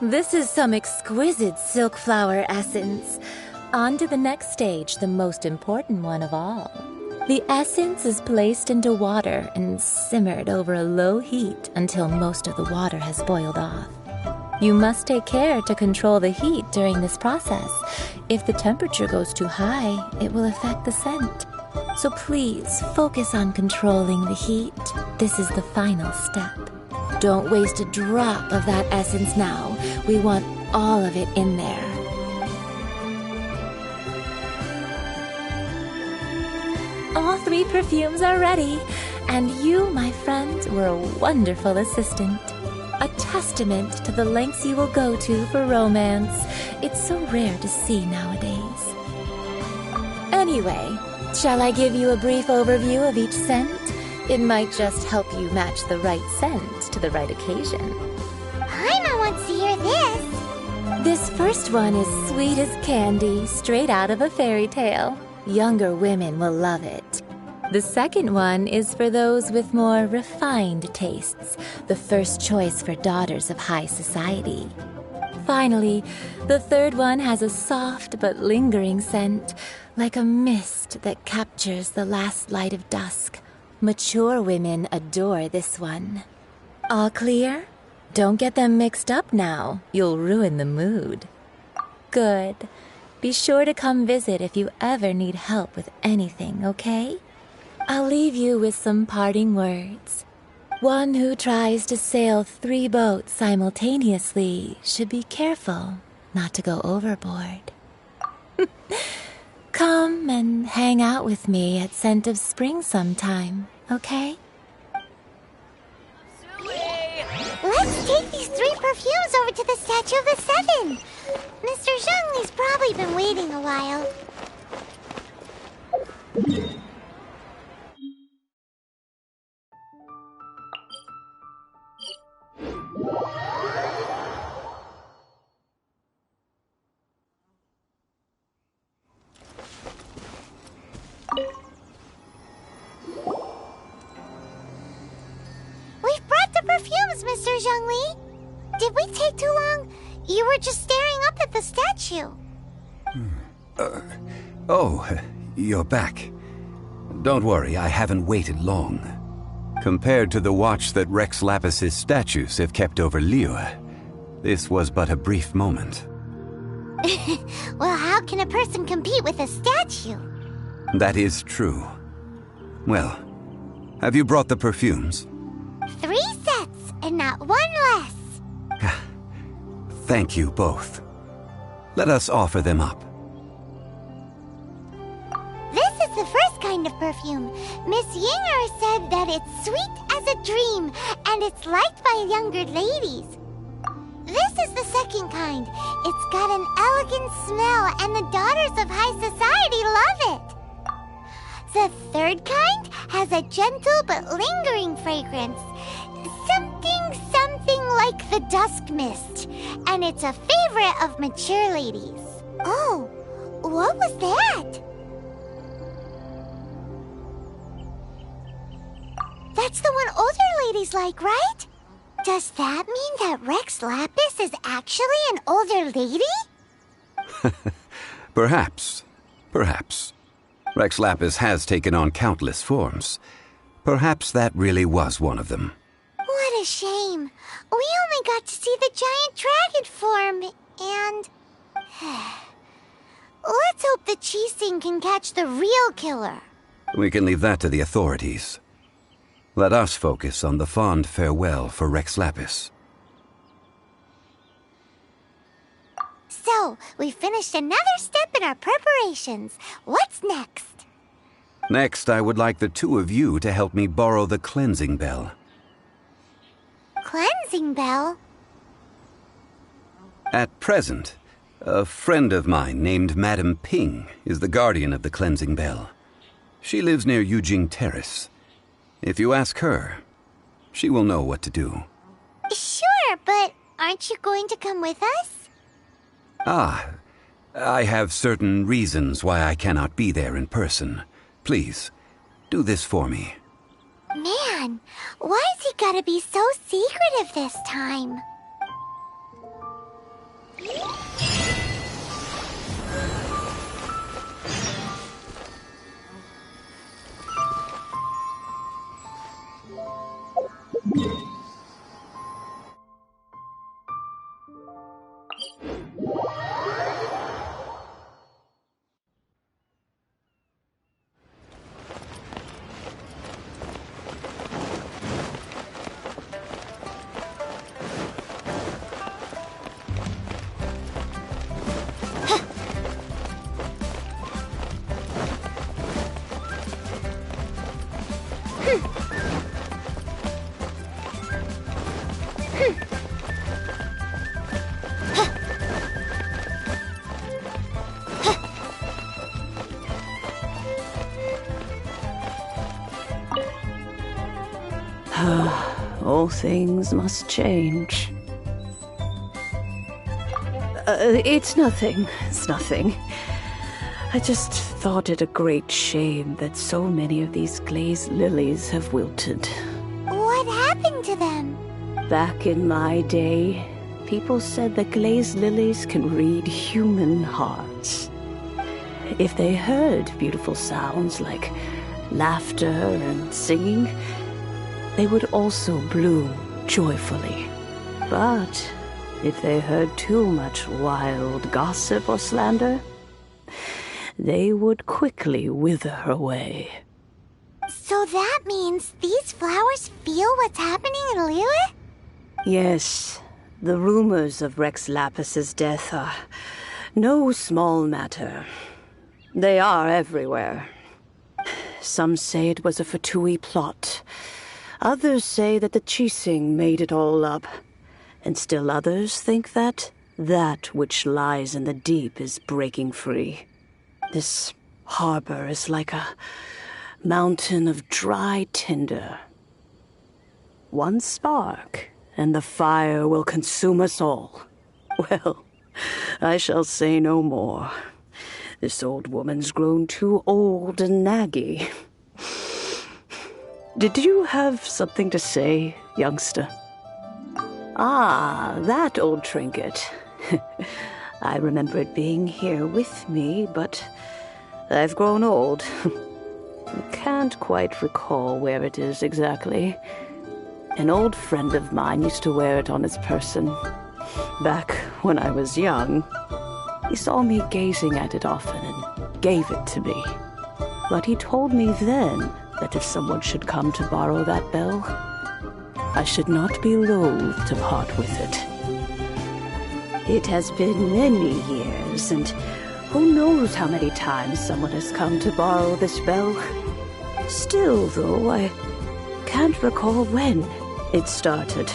This is some exquisite silk flower essence. On to the next stage, the most important one of all. The essence is placed into water and simmered over a low heat until most of the water has boiled off. You must take care to control the heat during this process. If the temperature goes too high, it will affect the scent. So please focus on controlling the heat. This is the final step. Don't waste a drop of that essence now. We want all of it in there. All 3 perfumes are ready, and you, my friend, were a wonderful assistant. A testament to the lengths you will go to for romance. It's so rare to see nowadays. Anyway, shall I give you a brief overview of each scent? It might just help you match the right scent to the right occasion. Paimon wants to hear this. This first one is sweet as candy, straight out of a fairy tale. Younger women will love it. The second one is for those with more refined tastes, the first choice for daughters of high society. Finally, the third one has a soft but lingering scent, like a mist that captures the last light of dusk. Mature women adore this one. All clear? Don't get them mixed up now. You'll ruin the mood. Good. Be sure to come visit if you ever need help with anything, okay? I'll leave you with some parting words. One who tries to sail 3 boats simultaneously should be careful not to go overboard. Come and hang out with me at Scent of Spring sometime, okay? Let's take these 3 perfumes over to the Statue of the Seven. Mr. Zhongli's probably been waiting a while. We've brought the perfumes, Mr. Zhongli. Did we take too long? You were just staring up at the statue. You're back. Don't worry, I haven't waited long. Compared to the watch that Rex Lapis's statues have kept over Liyue, this was but a brief moment. Well, how can a person compete with a statue? That is true. Well, have you brought the perfumes? 3 sets, and not 1 less. Thank you both. Let us offer them up. This is the first kind of perfume. Miss Yinger said that it's sweet as a dream, and it's liked by younger ladies. This is the second kind. It's got an elegant smell, and the daughters of high society love it. The third kind has a gentle but lingering fragrance. Something like the dusk mist, and it's a favorite of mature ladies. Oh, what was that? That's the one older ladies like, right? Does that mean that Rex Lapis is actually an older lady? Perhaps. Rex Lapis has taken on countless forms. Perhaps that really was one of them. What a shame. We only got to see the giant dragon form, and... Let's hope the Qixing can catch the real killer. We can leave that to the authorities. Let us focus on the fond farewell for Rex Lapis. So, we finished another step in our preparations. What's next? Next, I would like the 2 of you to help me borrow the cleansing bell. Cleansing bell? At present, a friend of mine named Madame Ping is the guardian of the cleansing bell. She lives near Yujing Terrace. If you ask her, she will know what to do. Sure, but aren't you going to come with us? I have certain reasons why I cannot be there in person. Please, do this for me. Man, why's he gotta be so secretive this time? All things must change. It's nothing. It's nothing. I just thought it a great shame that so many of these glazed lilies have wilted. What happened to them? Back in my day, people said that glazed lilies can read human hearts. If they heard beautiful sounds like laughter and singing, they would also bloom joyfully. But if they heard too much wild gossip or slander, they would quickly wither away. So that means these flowers feel what's happening in Liyue? Yes, the rumors of Rex Lapis's death are no small matter. They are everywhere. Some say it was a Fatui plot. Others say that the Chising made it all up. And still others think that which lies in the deep is breaking free. This harbor is like a mountain of dry tinder. One spark, and the fire will consume us all. Well, I shall say no more. This old woman's grown too old and naggy. Did you have something to say, youngster? Ah, that old trinket. I remember it being here with me, but I've grown old. Can't quite recall where it is exactly. An old friend of mine used to wear it on his person. Back when I was young, he saw me gazing at it often and gave it to me. But he told me then that if someone should come to borrow that bell, I should not be loath to part with it. It has been many years, and who knows how many times someone has come to borrow this bell. Still, though, I can't recall when it started.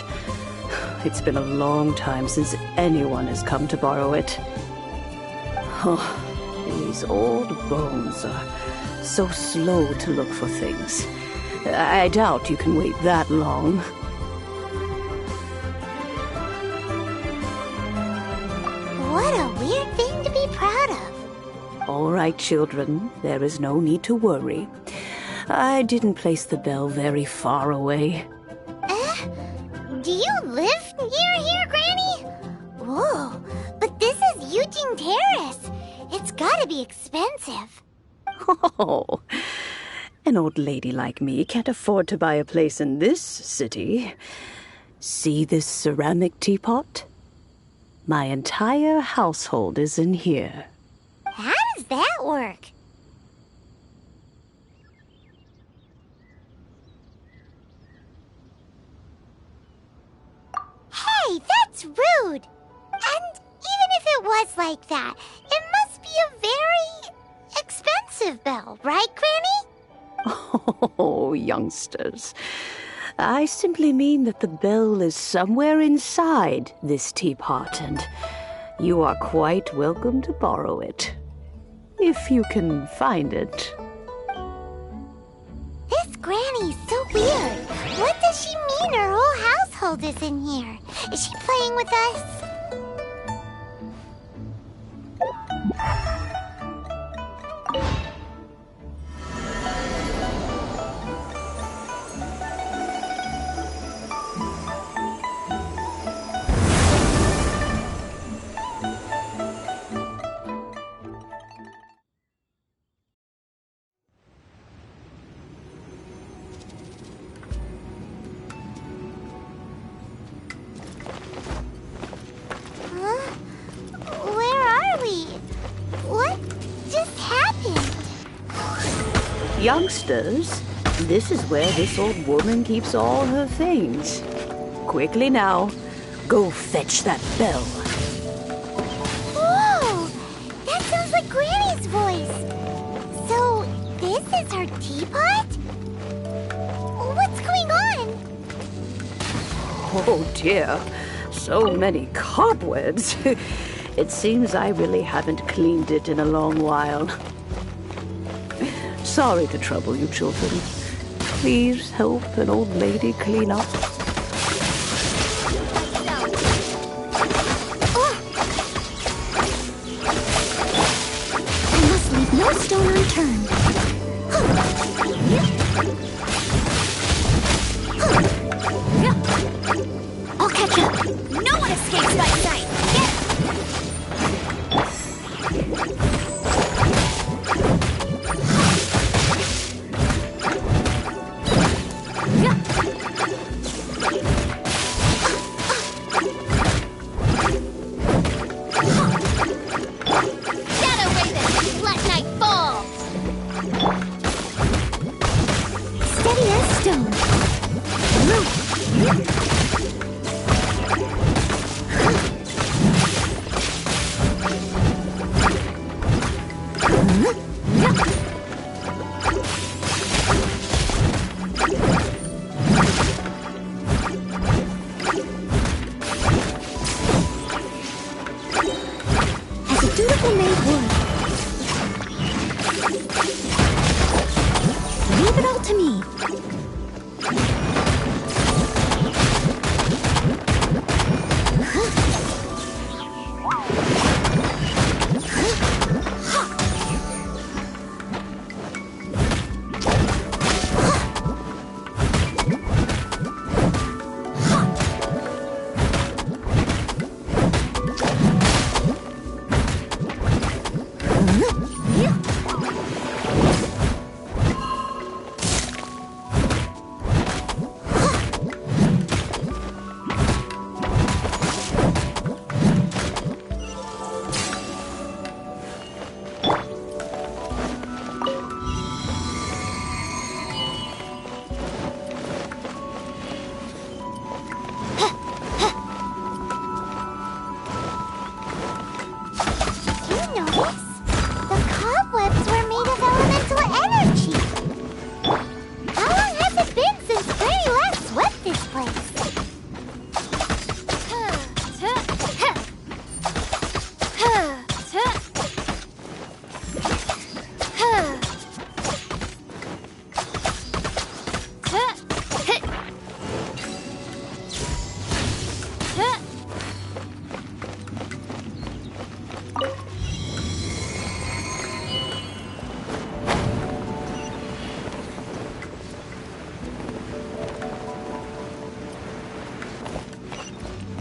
It's been a long time since anyone has come to borrow it. Oh, these old bones are so slow to look for things. I doubt you can wait that long. What a weird thing to be proud of. All right, children, there is no need to worry. I didn't place the bell very far away. Do you live near here, Granny? Whoa, but this is Eugene Terrace. It's gotta be expensive. Oh, an old lady like me can't afford to buy a place in this city. See this ceramic teapot? My entire household is in here. How does that work? Hey, that's rude! And even if it was like that, it must be a very expensive bell, right, Granny? Oh, youngsters. I simply mean that the bell is somewhere inside this teapot, and you are quite welcome to borrow it. If you can find it. This Granny's so weird. What does she mean her whole household is in here? Is she playing with us? Youngsters, this is where this old woman keeps all her things. Quickly now, go fetch that bell. Whoa! That sounds like Granny's voice. So, this is her teapot? What's going on? Oh dear, so many cobwebs. It seems I really haven't cleaned it in a long while. Sorry to trouble you, children. Please help an old lady clean up. I must leave no stone unturned. I'll catch up. No one escapes my sight. Leave it all to me.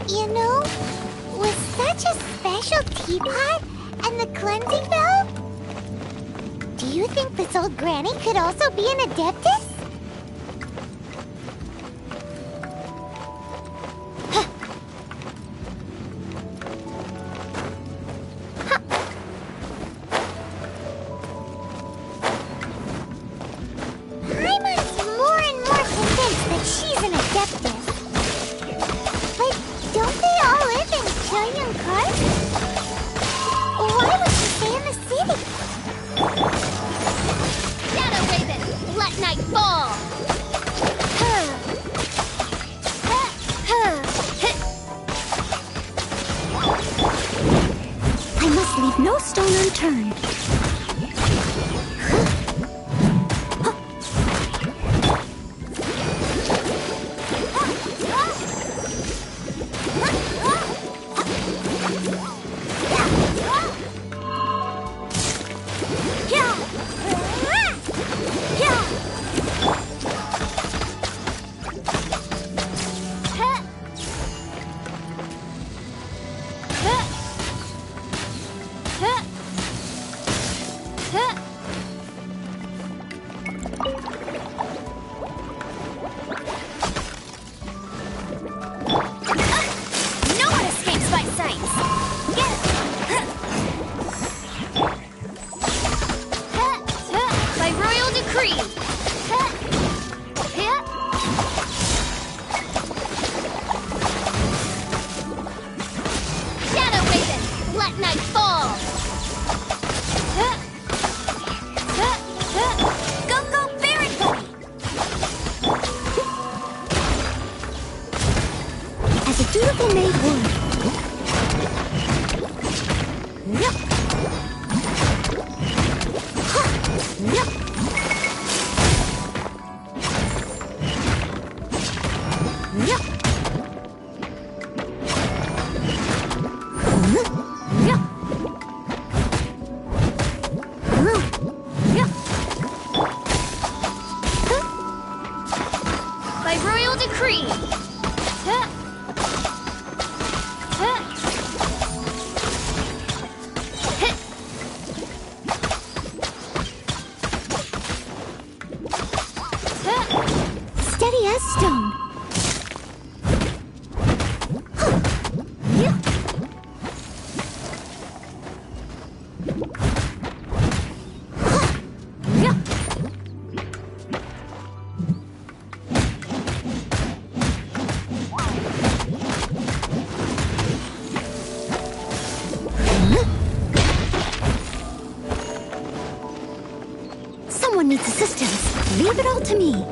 You know, with such a special teapot and the cleansing bell, do you think this old granny could also be an adeptus? I'm more and more convinced that she's an adeptus. Don't they all live in Chillian Park? Why would she stay in the city? Shadow Raven, let night fall! I must leave no stone unturned. By royal decree! stone. Someone needs assistance. Leave it all to me.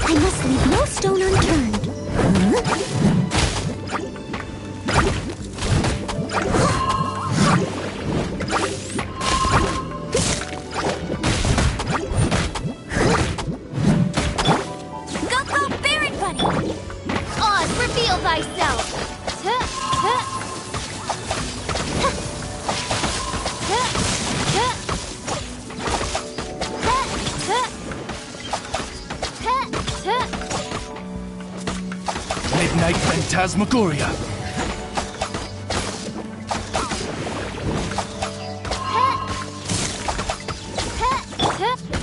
I must leave no stone unturned. Go, Baron Bunny! Oz, reveal thyself! Midnight Phantasmagoria.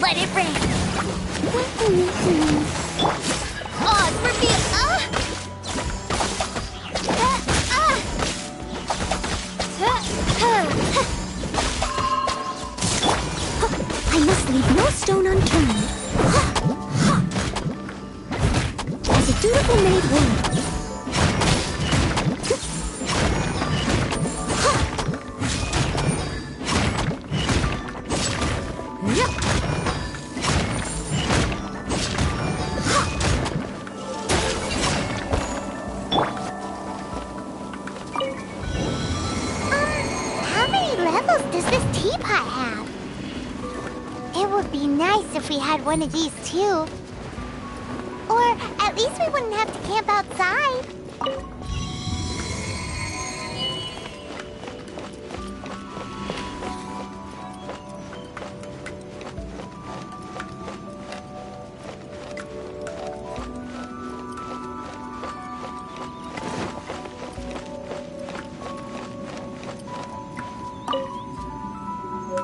Let it rain! Oz, reveal... I must leave no stone unturned. As a dutiful maid would. How many levels does this teapot have? It would be nice if we had one of these too. Or at least we wouldn't have to camp outside.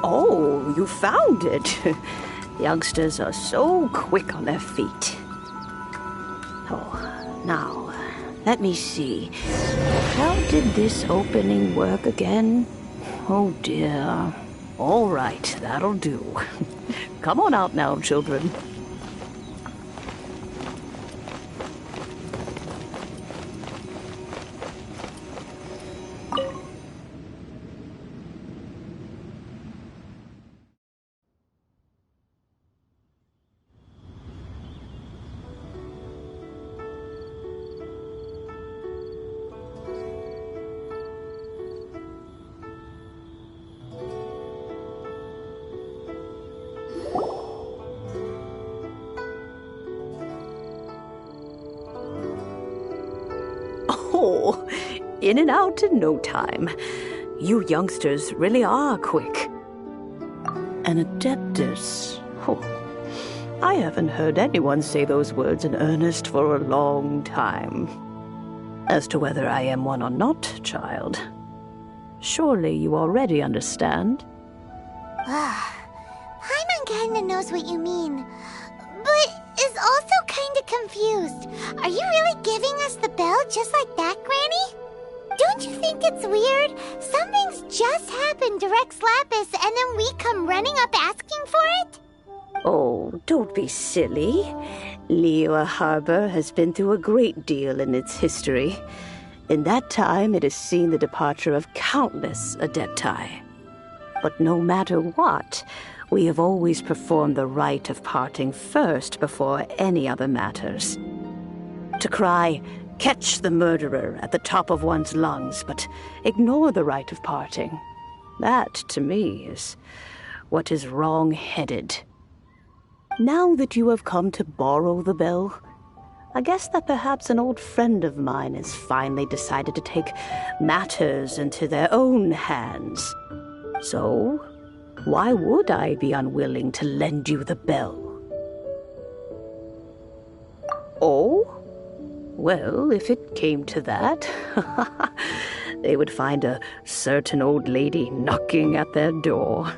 Oh, you found it. Youngsters are so quick on their feet. Oh, now, let me see. How did this opening work again? Oh dear. All right, that'll do. Come on out now, children. Oh, in and out in no time. You youngsters really are quick. An adeptus. Oh, I haven't heard anyone say those words in earnest for a long time. As to whether I am one or not, child, surely you already understand. Paimon kinda knows what you mean, but is also kinda confused. Are you really giving us the bell just like that, Granny? Don't you think it's weird? Something's just happened to Rex Lapis and then we come running up asking for it? Oh, don't be silly. Liyue Harbor has been through a great deal in its history. In that time, it has seen the departure of countless adepti. But no matter what, we have always performed the rite of parting first before any other matters. To cry, "Catch the murderer," at the top of one's lungs, but ignore the rite of parting. That, to me, is what is wrong-headed. Now that you have come to borrow the bell, I guess that perhaps an old friend of mine has finally decided to take matters into their own hands. So, why would I be unwilling to lend you the bell? Oh? Well, if it came to that, they would find a certain old lady knocking at their door.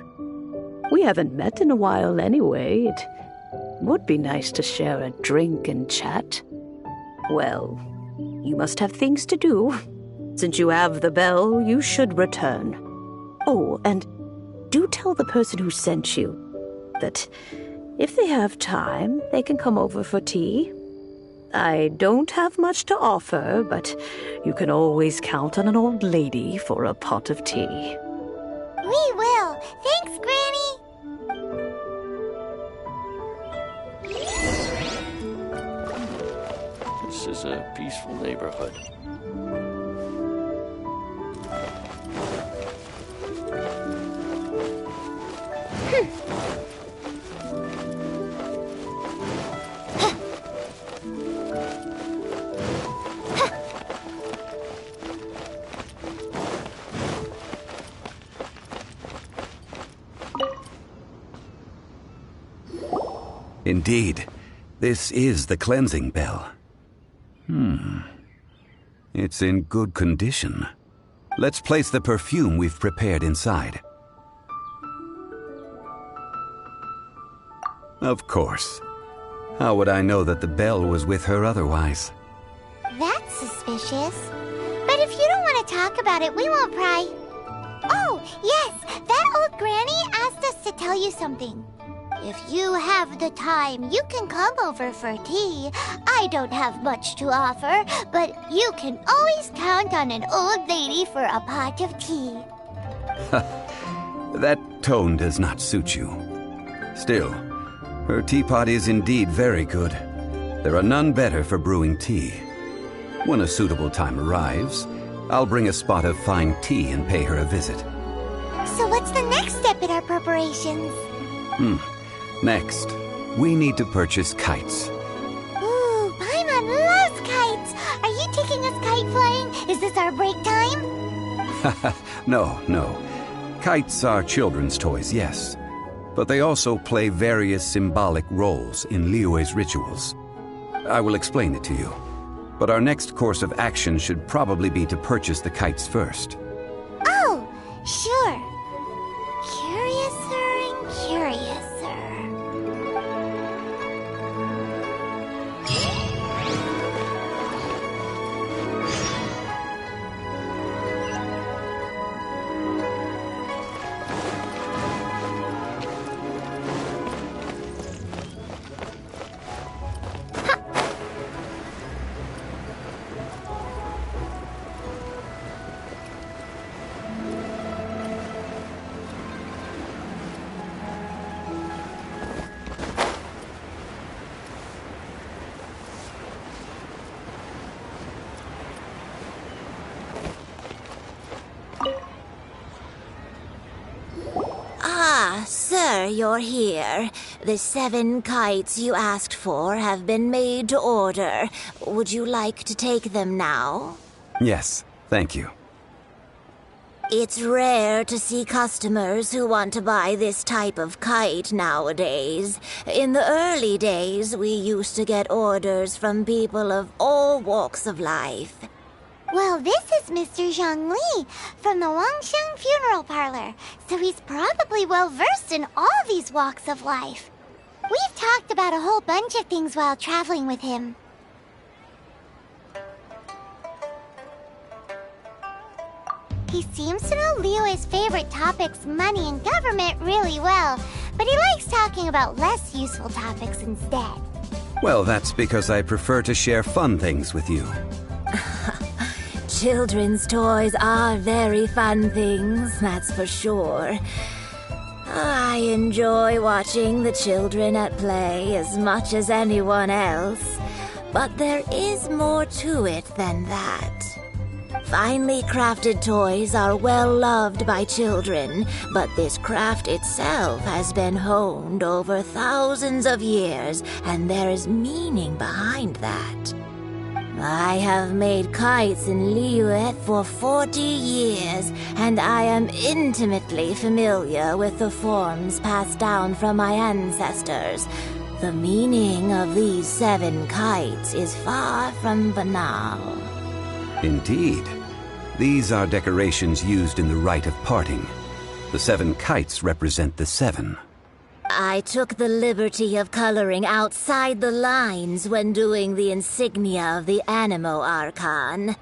We haven't met in a while anyway. It would be nice to share a drink and chat. Well, you must have things to do. Since you have the bell, you should return. Oh, and do tell the person who sent you that if they have time, they can come over for tea. I don't have much to offer, but you can always count on an old lady for a pot of tea. We will. Thanks, Granny. This is a peaceful neighborhood. Indeed, this is the cleansing bell. It's in good condition. Let's place the perfume we've prepared inside. Of course. How would I know that the bell was with her otherwise? That's suspicious. But if you don't want to talk about it, we won't pry. Oh, yes, that old granny asked us to tell you something. If you have the time, you can come over for tea. I don't have much to offer, but you can always count on an old lady for a pot of tea. That tone does not suit you. Still, her teapot is indeed very good. There are none better for brewing tea. When a suitable time arrives, I'll bring a spot of fine tea and pay her a visit. So what's the next step in our preparations? Next, we need to purchase kites. Ooh, Paimon loves kites! Are you taking us kite flying? Is this our break time? No. Kites are children's toys, yes. But they also play various symbolic roles in Liyue's rituals. I will explain it to you. But our next course of action should probably be to purchase the kites first. Oh, sure. Curiouser and curiouser. Sir, you're here. The 7 kites you asked for have been made to order. Would you like to take them now? Yes, thank you. It's rare to see customers who want to buy this type of kite nowadays. In the early days, we used to get orders from people of all walks of life. Well, this is Mr. Zhongli from the Wangsheng Funeral Parlor, so he's probably well-versed in all these walks of life. We've talked about a whole bunch of things while traveling with him. He seems to know Liyue's favorite topics, money and government, really well, but he likes talking about less useful topics instead. Well, that's because I prefer to share fun things with you. Children's toys are very fun things, that's for sure. I enjoy watching the children at play as much as anyone else, but there is more to it than that. Finely crafted toys are well loved by children, but this craft itself has been honed over thousands of years, and there is meaning behind that. I have made kites in Liyue for 40 years, and I am intimately familiar with the forms passed down from my ancestors. The meaning of these 7 kites is far from banal. Indeed. These are decorations used in the rite of parting. The 7 kites represent the 7. I took the liberty of coloring outside the lines when doing the insignia of the Animo Archon.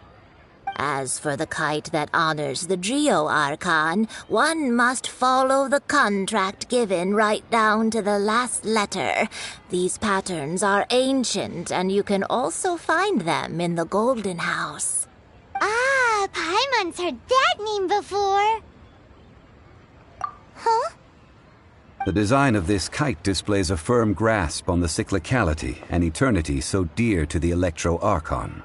As for the kite that honors the Geo Archon, one must follow the contract given right down to the last letter. These patterns are ancient, and you can also find them in the Golden House. Ah, Paimon's heard that name before. Huh? The design of this kite displays a firm grasp on the cyclicality and eternity so dear to the Electro Archon.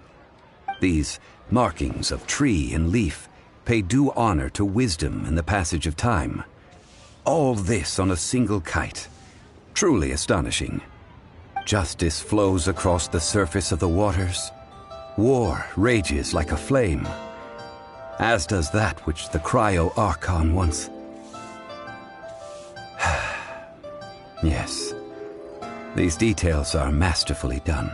These markings of tree and leaf pay due honor to wisdom and the passage of time. All this on a single kite. Truly astonishing. Justice flows across the surface of the waters. War rages like a flame, as does that which the Cryo Archon once... Yes, these details are masterfully done.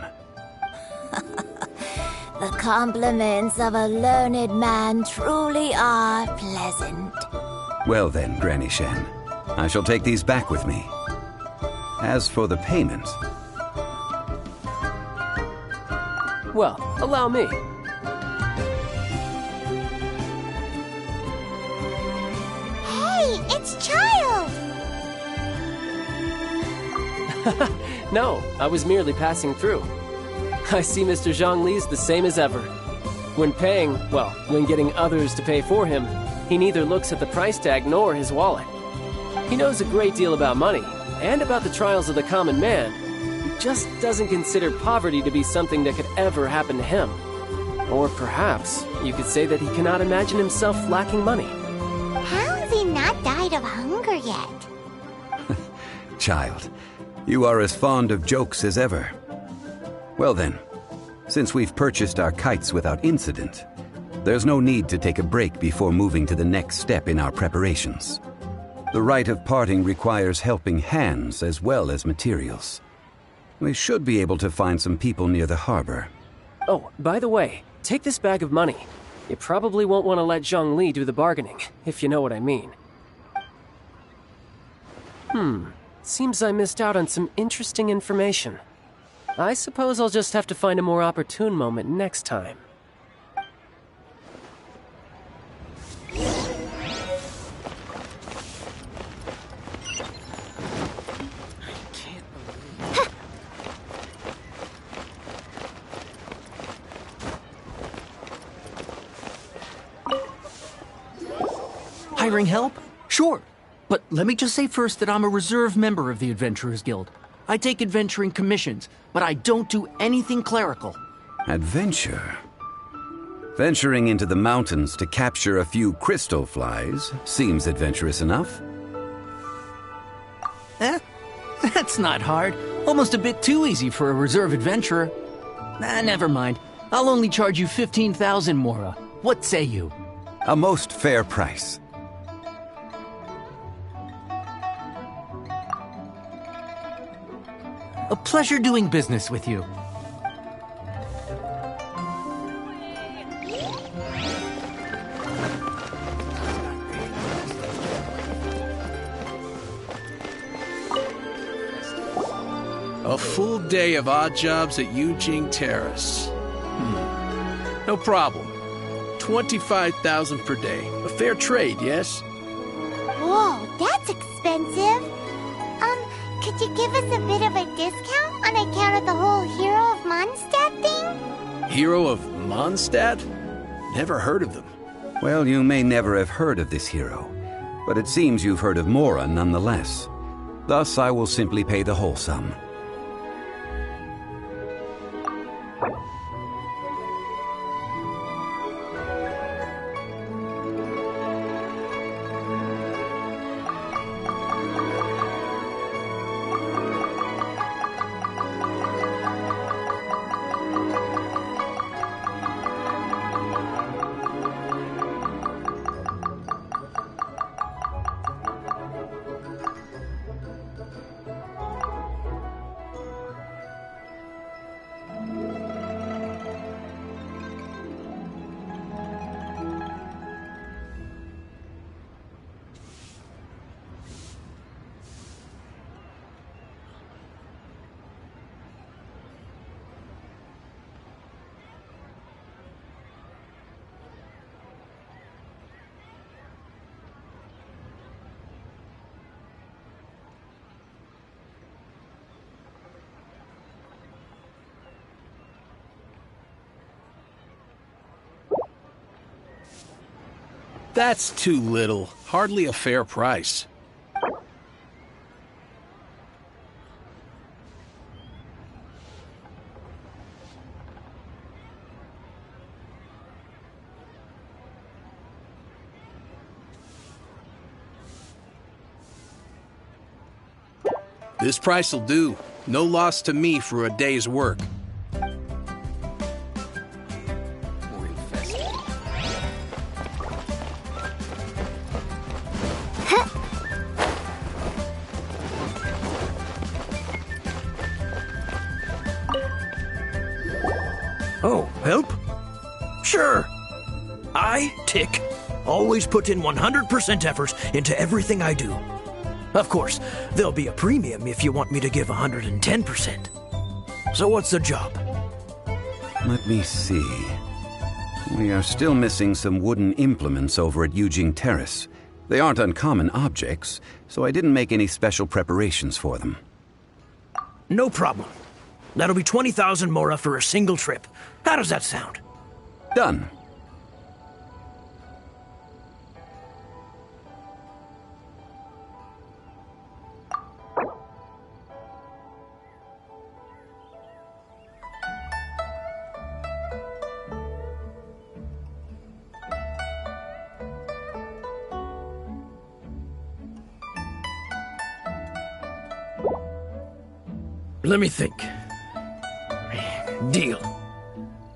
The compliments of a learned man truly are pleasant. Well then, Granny Shan, I shall take these back with me. As for the payment... Well, allow me. Hey, it's Child! No, I was merely passing through. I see Mr. Zhongli's the same as ever. When paying, well, when getting others to pay for him, he neither looks at the price tag nor his wallet. He knows a great deal about money, and about the trials of the common man. He just doesn't consider poverty to be something that could ever happen to him. Or perhaps you could say that he cannot imagine himself lacking money. How has he not died of hunger yet? Child, you are as fond of jokes as ever. Well then, since we've purchased our kites without incident, there's no need to take a break before moving to the next step in our preparations. The rite of parting requires helping hands as well as materials. We should be able to find some people near the harbor. Oh, by the way, take this bag of money. You probably won't want to let Zhongli do the bargaining, if you know what I mean. Seems I missed out on some interesting information. I suppose I'll just have to find a more opportune moment next time. Hiring help? Sure. But let me just say first that I'm a reserve member of the Adventurers Guild. I take adventuring commissions, but I don't do anything clerical. Adventure? Venturing into the mountains to capture a few crystal flies seems adventurous enough. That's not hard. Almost a bit too easy for a reserve adventurer. Never mind. I'll only charge you 15,000 Mora. What say you? A most fair price. A pleasure doing business with you. A full day of odd jobs at Yujing Terrace. No problem. 25,000 per day. A fair trade, yes? Whoa, that's expensive. Could you give us a bit of a discount on account of the whole Hero of Mondstadt thing? Hero of Mondstadt? Never heard of them. Well, you may never have heard of this hero, but it seems you've heard of Mora nonetheless. Thus, I will simply pay the whole sum. That's too little. Hardly a fair price. This price'll do. No loss to me for a day's work. Oh, help? Sure. I, Tick, always put in 100% effort into everything I do. Of course, there'll be a premium if you want me to give 110%. So what's the job? Let me see. We are still missing some wooden implements over at Yujing Terrace. They aren't uncommon objects, so I didn't make any special preparations for them. No problem. That'll be 20,000 mora for a single trip. How does that sound? Done. Let me think. Deal.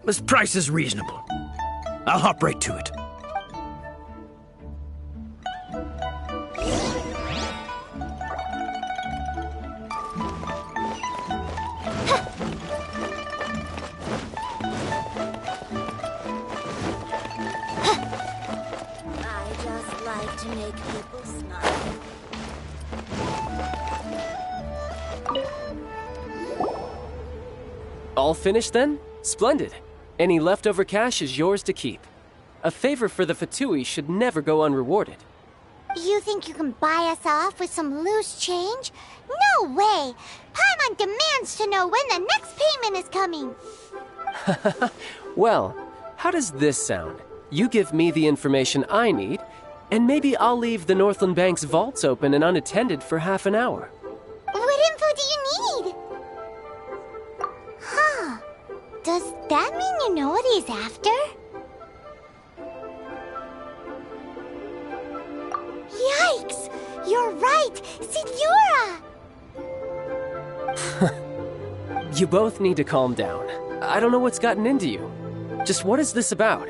This price is reasonable. I'll hop right to it. I just like to make people smile. All finished then? Splendid. Any leftover cash is yours to keep. A favor for the Fatui should never go unrewarded. You think you can buy us off with some loose change? No way! Paimon demands to know when the next payment is coming! Well, how does this sound? You give me the information I need, and maybe I'll leave the Northland Bank's vaults open and unattended for half an hour. What info do you need? Huh. Does that mean you know what he's after? Yikes! You're right! Signora! You both need to calm down. I don't know what's gotten into you. Just what is this about?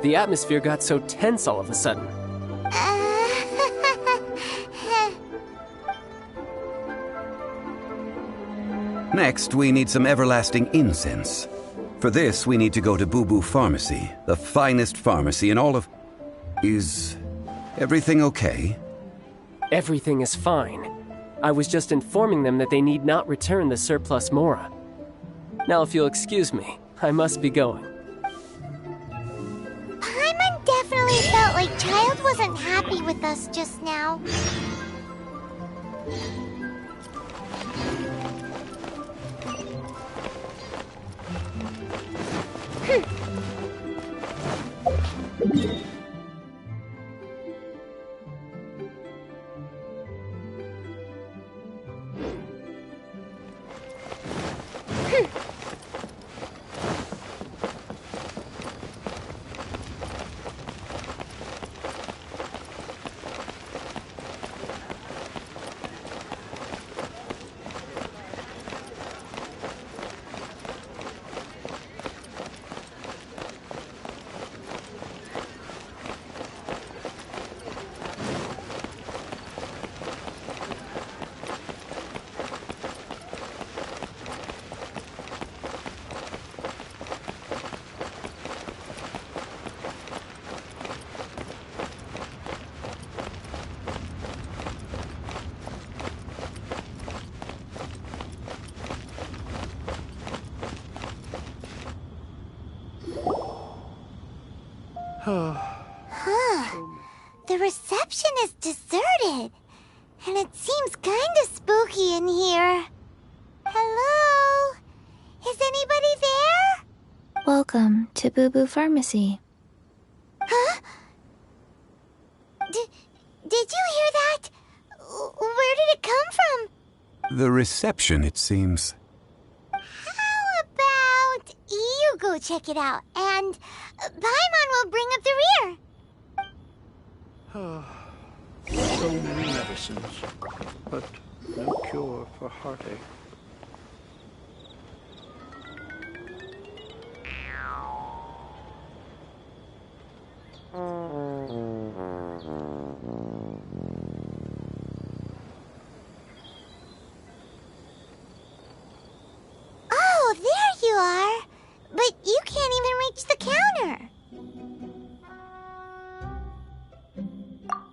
The atmosphere got so tense all of a sudden. Next, we need some everlasting incense. For this, we need to go to Boo Boo Pharmacy, the finest pharmacy in all of... Is everything okay? Everything is fine. I was just informing them that they need not return the surplus mora. Now, if you'll excuse me, I must be going. Paimon definitely felt like Child wasn't happy with us just now. The reception is deserted. And it seems kinda spooky in here. Hello? Is anybody there? Welcome to Boo Boo Pharmacy. Huh? The reception, it seems. How about you go check it out, and Paimon will bring up the rear. So many medicines, but no cure for heartache. Oh, there you are. But you can't even reach the counter.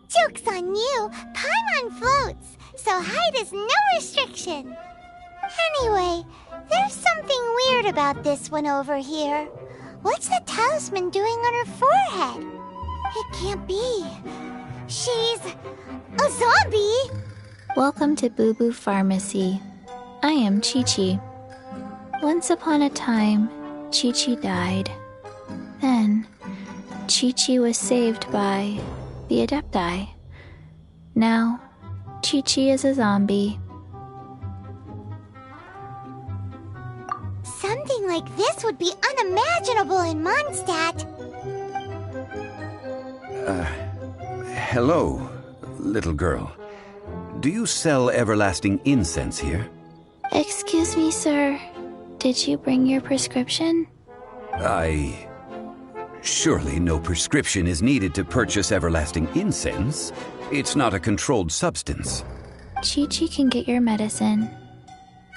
Joke's on you. Paimon floats, so height is no restriction. Anyway, there's something weird about this one over here. What's the talisman doing on her forehead? It can't be. She's a zombie. Welcome to Boo Boo Pharmacy. I am Chi-Chi. Once upon a time, Chi-Chi died. Then, Chi-Chi was saved by the Adepti. Now, Chi-Chi is a zombie. Something like this would be unimaginable in Mondstadt. Hello, little girl. Do you sell everlasting incense here? Excuse me, sir. Did you bring your prescription? Surely no prescription is needed to purchase everlasting incense. It's not a controlled substance. Chi-Chi can get your medicine,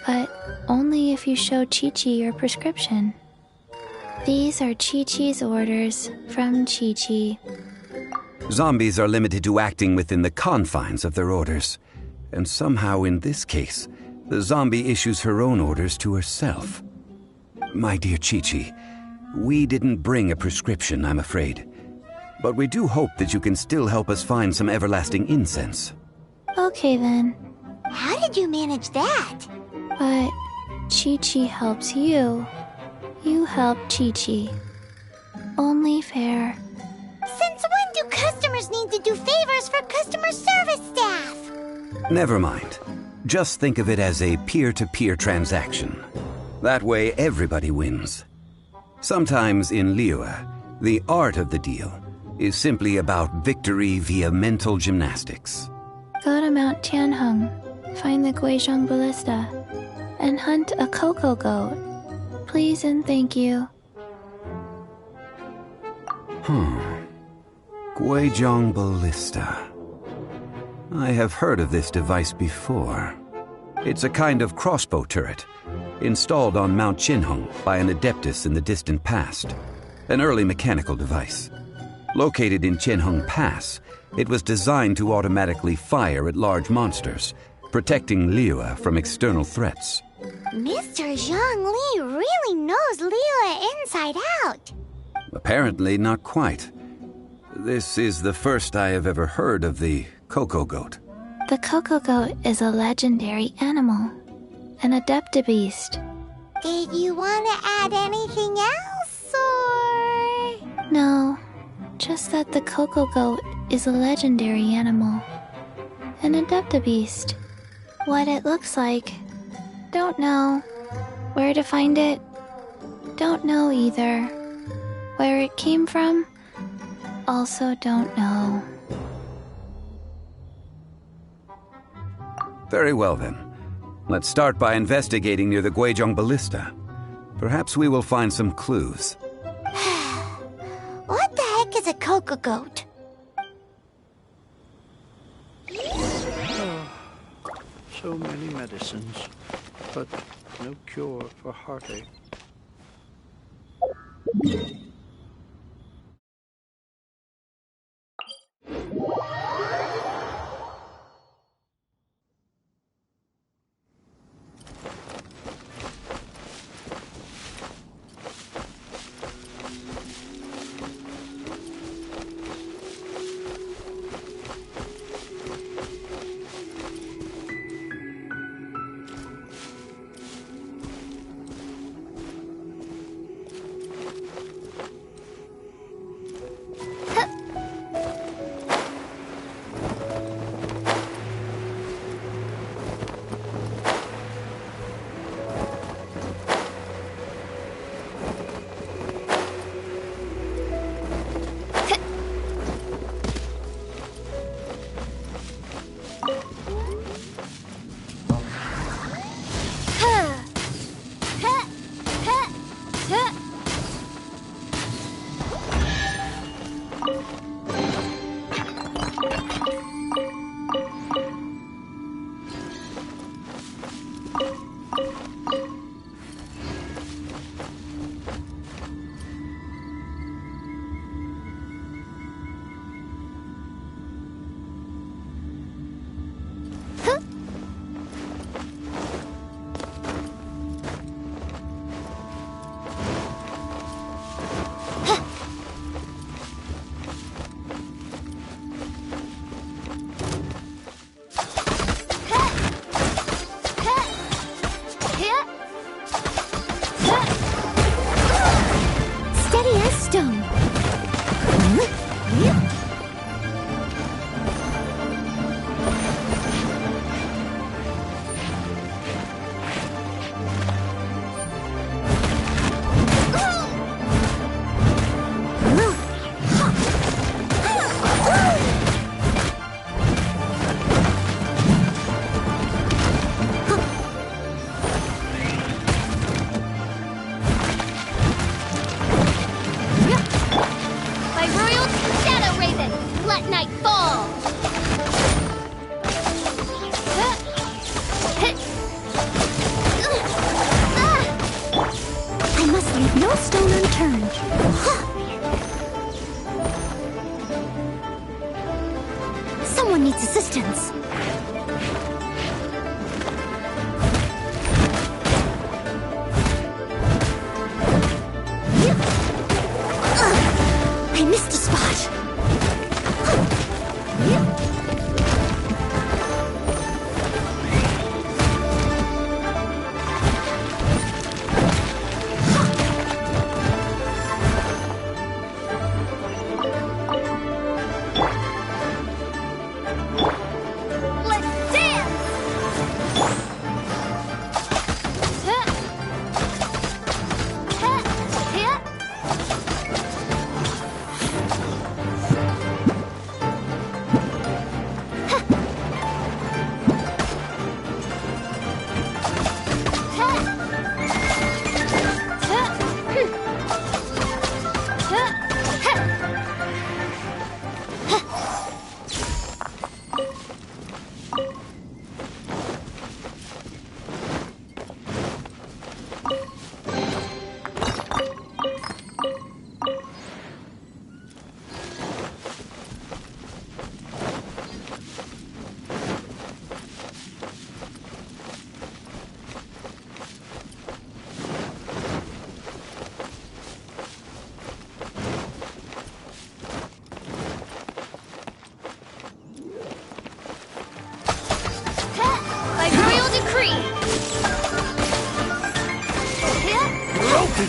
but only if you show Chi-Chi your prescription. These are Chi-Chi's orders from Chi-Chi. Zombies are limited to acting within the confines of their orders. And somehow in this case, the zombie issues her own orders to herself. My dear Chi-Chi, we didn't bring a prescription, I'm afraid. But we do hope that you can still help us find some everlasting incense. Okay then. How did you manage that? But Chi-Chi helps you. You help Chi-Chi. Only fair. Since when do customers need to do favors for customer service staff? Never mind. Just think of it as a peer-to-peer transaction. That way everybody wins. Sometimes in Liyue, the art of the deal is simply about victory via mental gymnastics. Go to Mount Tianheng, find the Guizhong Ballista, and hunt a cocoa goat. Please and thank you. Guizhong Ballista. I have heard of this device before. It's a kind of crossbow turret, installed on Mount Tianheng by an adeptus in the distant past. An early mechanical device. Located in Tianheng Pass, it was designed to automatically fire at large monsters, protecting Liyue from external threats. Mr. Zhongli really knows Liyue inside out. Apparently not quite. This is the first I have ever heard of the cocoa goat. The cocoa goat is a legendary animal, an adeptibeast. Did you want to add anything else, or...? No, just that the cocoa goat is a legendary animal, an adeptibeast. What it looks like, don't know. Where to find it, don't know either. Where it came from, also don't know. Very well then. Let's start by investigating near the Guizhong Ballista. Perhaps we will find some clues. What the heck is a cocoa goat? So many medicines, but no cure for heartache. stone. By Royal Shadow Raven, let night fall! I must leave no stone unturned. Someone needs assistance. I missed a spot. Let's dance! By royal decree! Broken!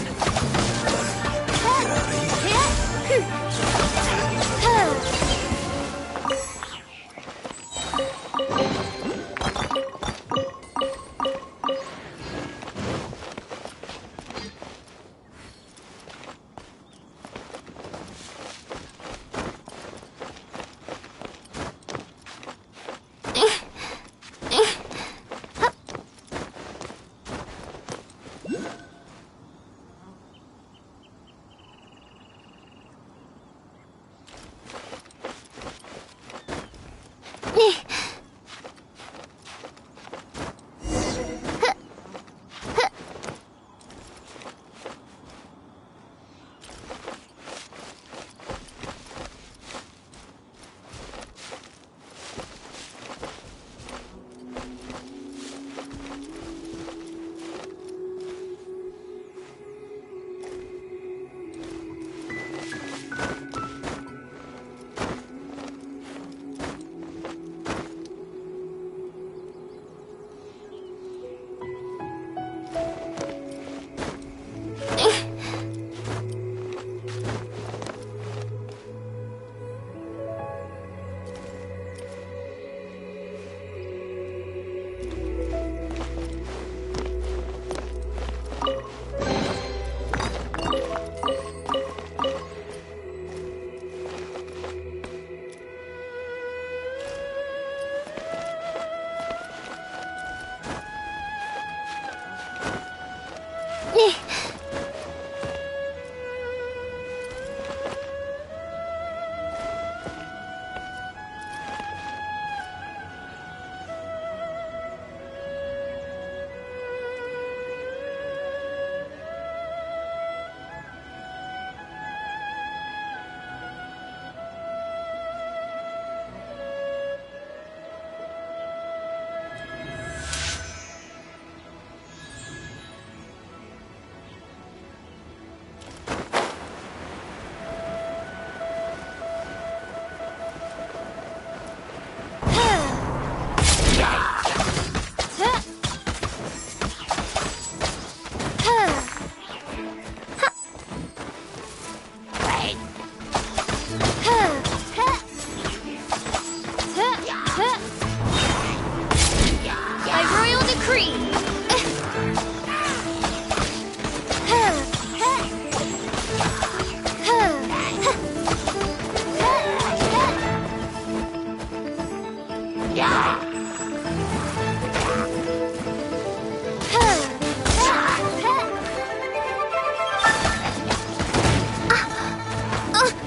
decree!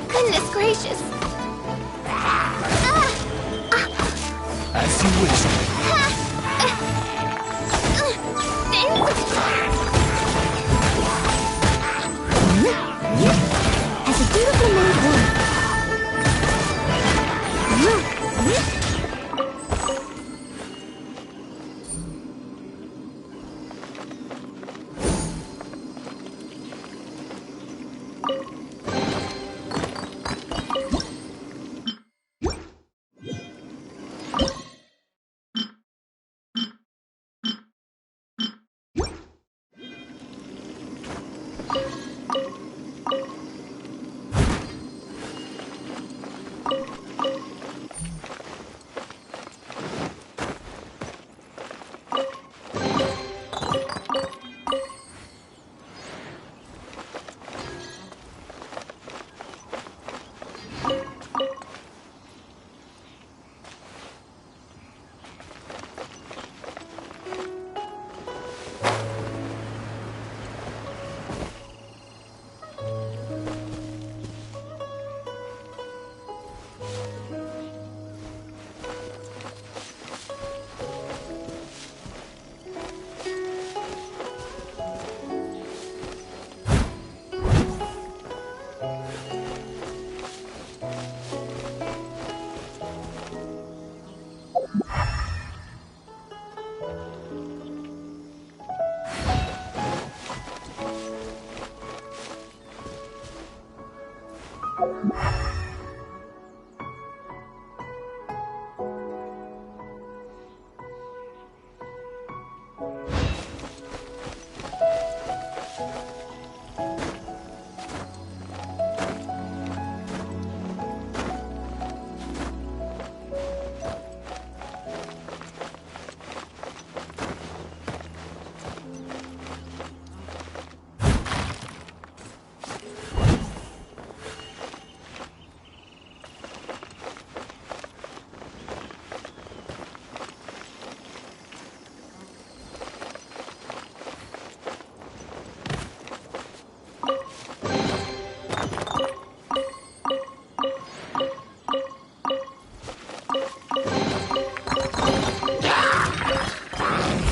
Goodness gracious! As you wish. As a beautiful made woman.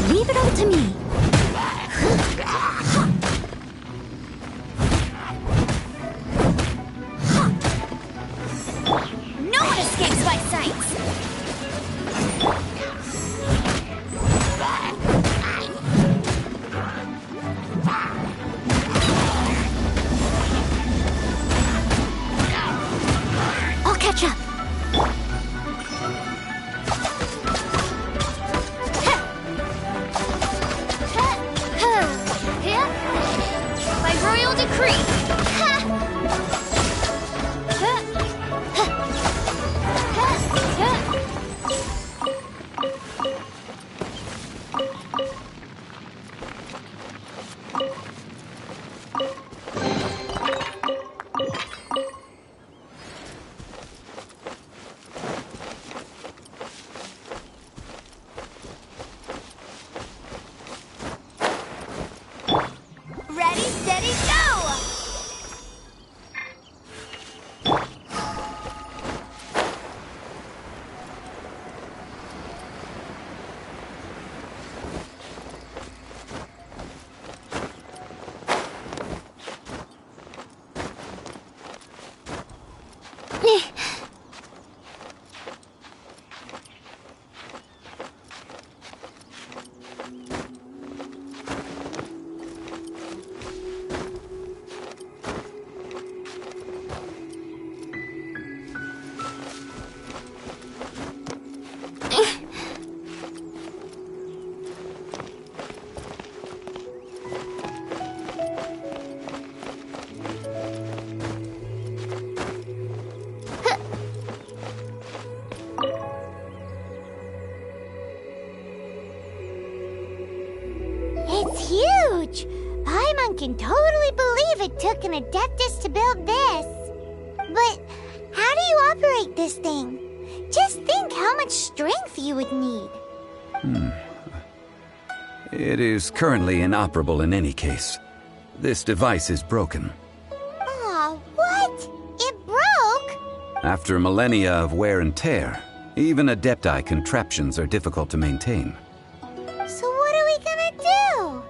Leave it all to me. No one escapes my sights! I'll catch up. By royal decree! It's huge! Paimon can totally believe it took an Adeptus to build this. But how do you operate this thing? Just think how much strength you would need. It is currently inoperable in any case. This device is broken. Aw, what? It broke? After millennia of wear and tear, even Adepti contraptions are difficult to maintain. So what are we gonna do?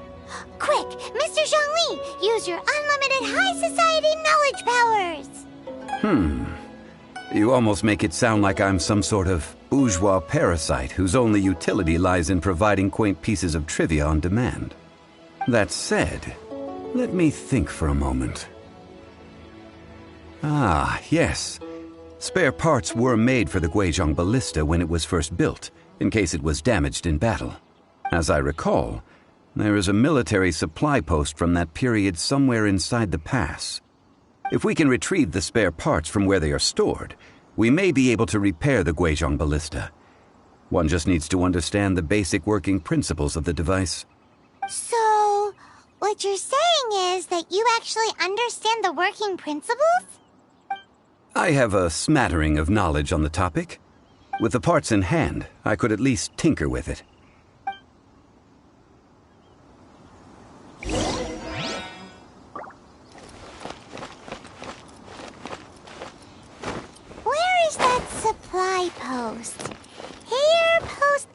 Quick, Mr. Zhongli, use your unlimited high society knowledge powers! You almost make it sound like I'm some sort of bourgeois parasite whose only utility lies in providing quaint pieces of trivia on demand. That said, let me think for a moment. Ah, yes. Spare parts were made for the Guizhong Ballista when it was first built, in case it was damaged in battle. As I recall, there is a military supply post from that period somewhere inside the pass. If we can retrieve the spare parts from where they are stored, we may be able to repair the Guizhong Ballista. One just needs to understand the basic working principles of the device. So, what you're saying is that you actually understand the working principles? I have a smattering of knowledge on the topic. With the parts in hand, I could at least tinker with it. Where is that supply post? Here, post...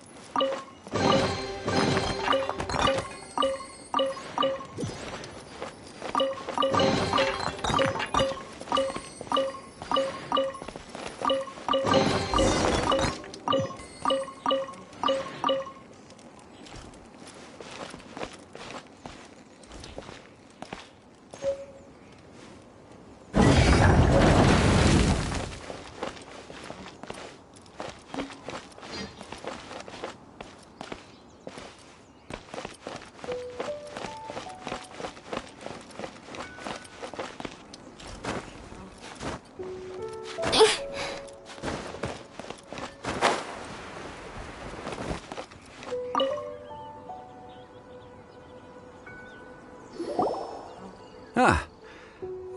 Ah,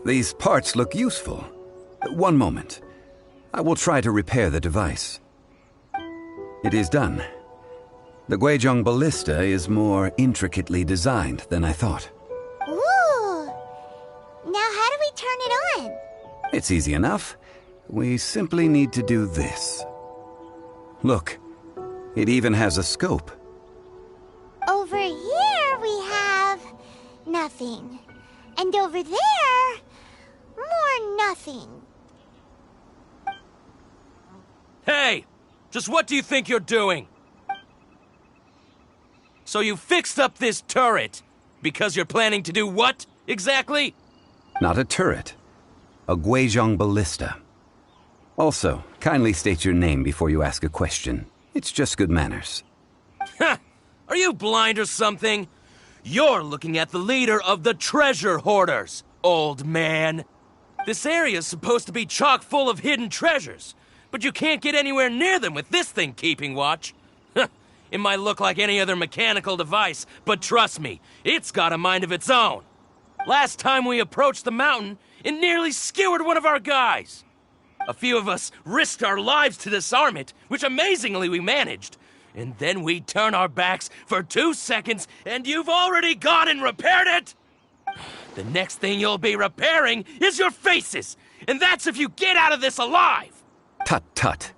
these parts look useful. One moment. I will try to repair the device. It is done. The Guizhong Ballista is more intricately designed than I thought. Ooh! Now how do we turn it on? It's easy enough. We simply need to do this. Look, it even has a scope. Over here we have... nothing. And over there... more nothing. Hey! Just what do you think you're doing? So you fixed up this turret because you're planning to do what, exactly? Not a turret. A Guizhong Ballista. Also, kindly state your name before you ask a question. It's just good manners. Ha! Are you blind or something? You're looking at the leader of the treasure hoarders, old man. This area's supposed to be chock full of hidden treasures, but you can't get anywhere near them with this thing keeping watch. It might look like any other mechanical device, but trust me, it's got a mind of its own. Last time we approached the mountain, it nearly skewered one of our guys. A few of us risked our lives to disarm it, which amazingly we managed. And then we turn our backs for 2 seconds, and you've already gone and repaired it! The next thing you'll be repairing is your faces, and that's if you get out of this alive! Tut tut.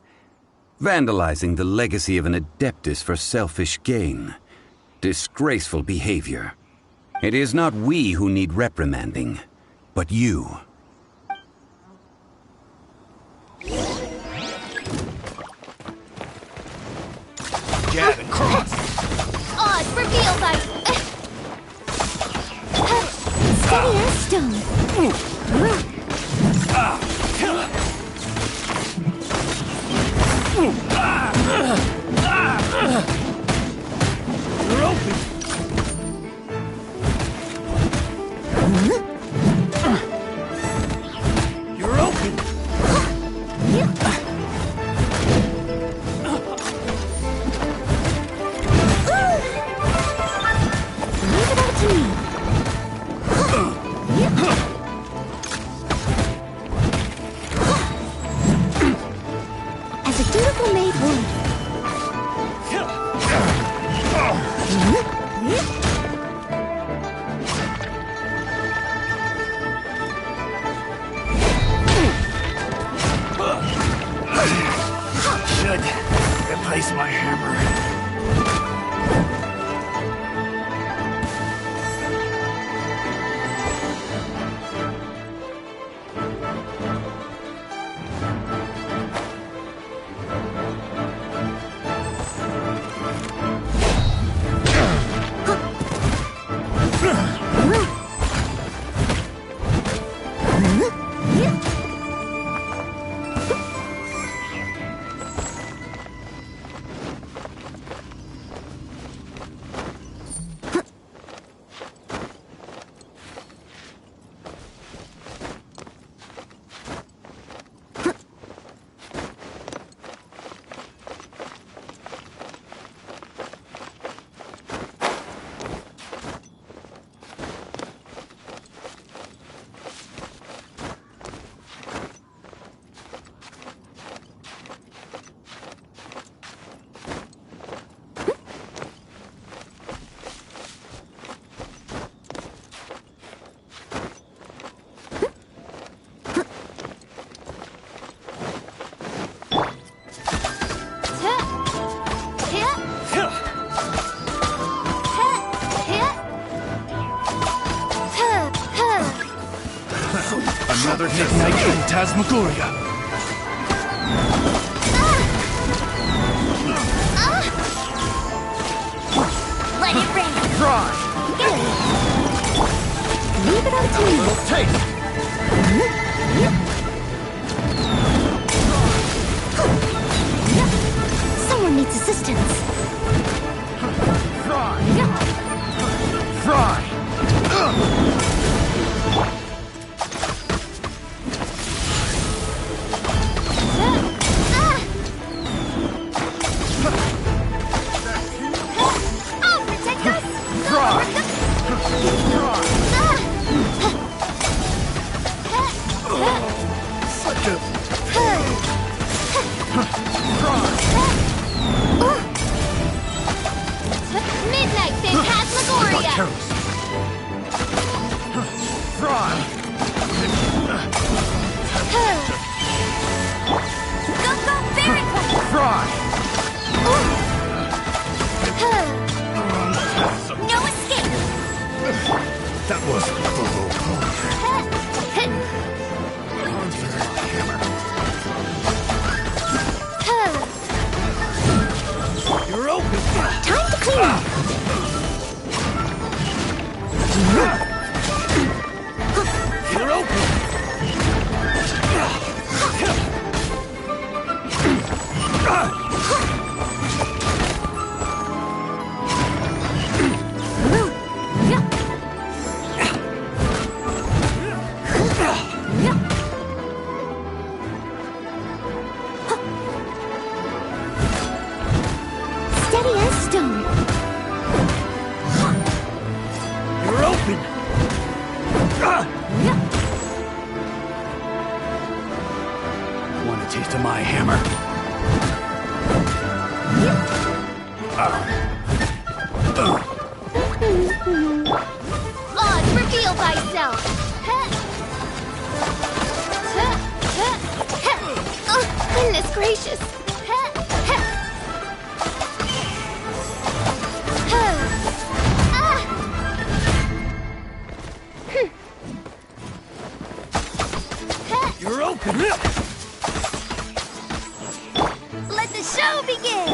Vandalizing the legacy of an Adeptus for selfish gain. Disgraceful behavior. It is not we who need reprimanding, but you. Gavin, cross! Odd, reveal that! Steady as stone. You're open! You're open! Should replace my hammer. Another midnight phantasmagoria. Let it rain. Try. Leave it up to me. Take. Someone needs assistance. Fry. Fry. I'll protect us. Such a... Midnight Phantasmagoria! Fry. Go, go, very quick! Fry. No escape! That was You're open. Time to clean. You're open. Steady as stone. You're open. Want a taste of my hammer? Oz, reveal thyself! Oh, goodness gracious! You're open. Let the show begin!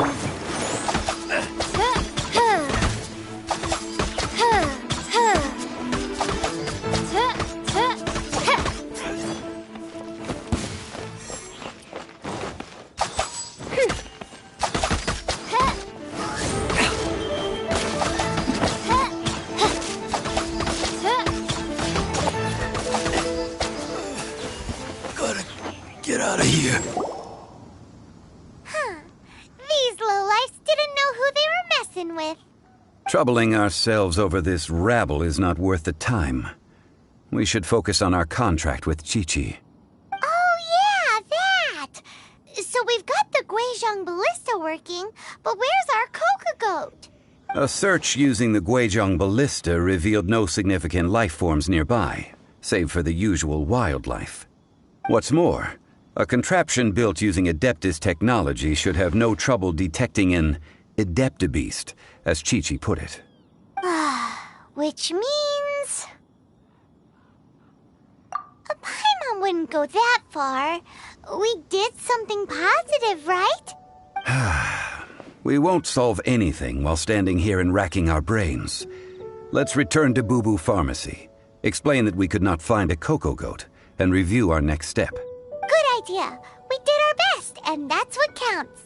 Gotta get out of here. These lowlifes didn't know who they were messing with. Troubling ourselves over this rabble is not worth the time. We should focus on our contract with Chi-Chi. Oh, yeah, that! So we've got the Guizhong ballista working, but where's our coca goat? A search using the Guizhong ballista revealed no significant life forms nearby, save for the usual wildlife. What's more, a contraption built using Adeptus technology should have no trouble detecting an adeptabeast, as Chi-Chi put it. Which means... a Paimon wouldn't go that far. We did something positive, right? We won't solve anything while standing here and racking our brains. Let's return to Boo Boo Pharmacy, explain that we could not find a Coco Goat, and review our next step. Good idea. We did our best, and that's what counts.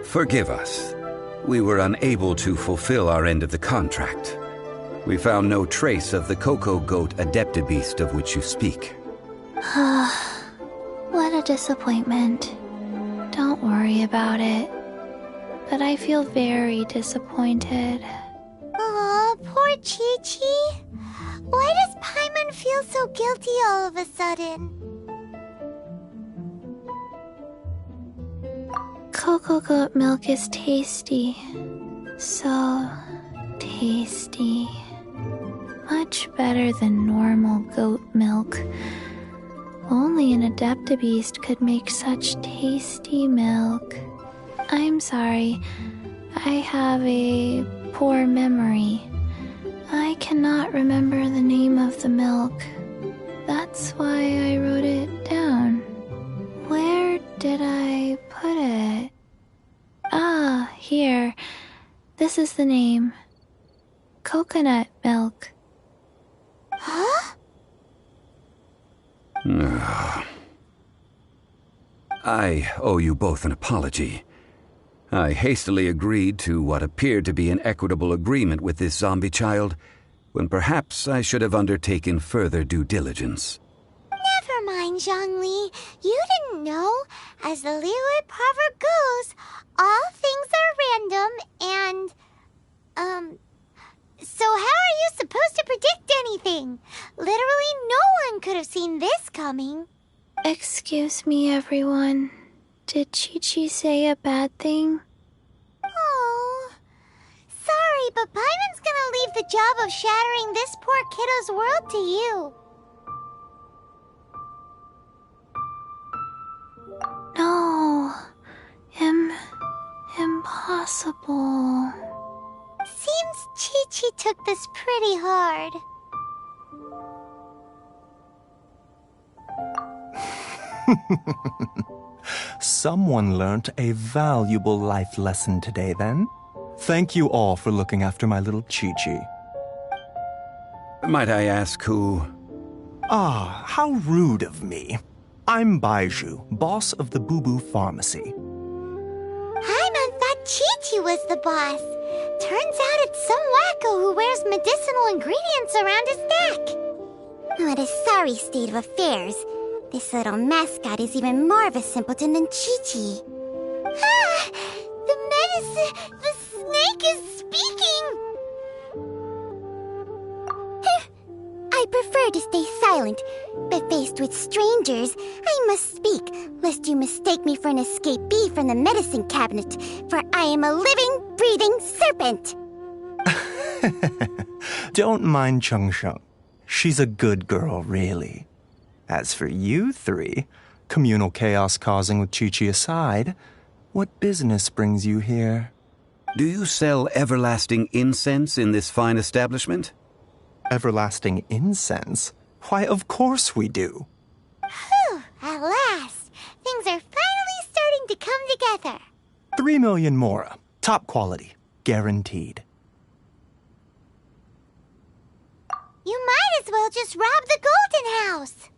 Forgive us. We were unable to fulfill our end of the contract. We found no trace of the Coco Goat adeptabeast of which you speak. What a disappointment. Don't worry about it. But I feel very disappointed. Aw, poor Chi-Chi. Why does Paimon feel so guilty all of a sudden? Coco Goat milk is tasty. So tasty. Much better than normal goat milk. Only an adeptabeast could make such tasty milk. I'm sorry. I have a poor memory. I cannot remember the name of the milk. That's why I wrote it down. Where did I put it? Ah, here. This is the name. Coconut milk. Huh? I owe you both an apology. I hastily agreed to what appeared to be an equitable agreement with this zombie child, when perhaps I should have undertaken further due diligence. Never mind, Zhongli. You didn't know. As the Liyue proverb goes, all things are random and, so how are you supposed to predict anything? Literally no one could have seen this coming. Excuse me, everyone. Did Chi-Chi say a bad thing? Oh, sorry, but Paimon's gonna leave the job of shattering this poor kiddo's world to you. No. Impossible. Seems Chi-Chi took this pretty hard. Someone learnt a valuable life lesson today, then. Thank you all for looking after my little Chi-Chi. Might I ask who... Ah, how rude of me. I'm Baiju, boss of the Boo Boo Pharmacy. Paimon thought Chi-Chi was the boss. Turns out it's some wacko who wears medicinal ingredients around his neck. What a sorry state of affairs. This little mascot is even more of a simpleton than Chi-Chi. Ah! The snake is speaking! I prefer to stay silent, but faced with strangers, I must speak, lest you mistake me for an escapee from the medicine cabinet, for I am a living, breathing serpent! Don't mind Chung Sheng. She's a good girl, really. As for you three, communal chaos causing with Chi-Chi aside, what business brings you here? Do you sell everlasting incense in this fine establishment? Everlasting incense? Why, of course we do. Whew, at last. Things are finally starting to come together. 3 million mora. Top quality. Guaranteed. You might as well just rob the Golden House.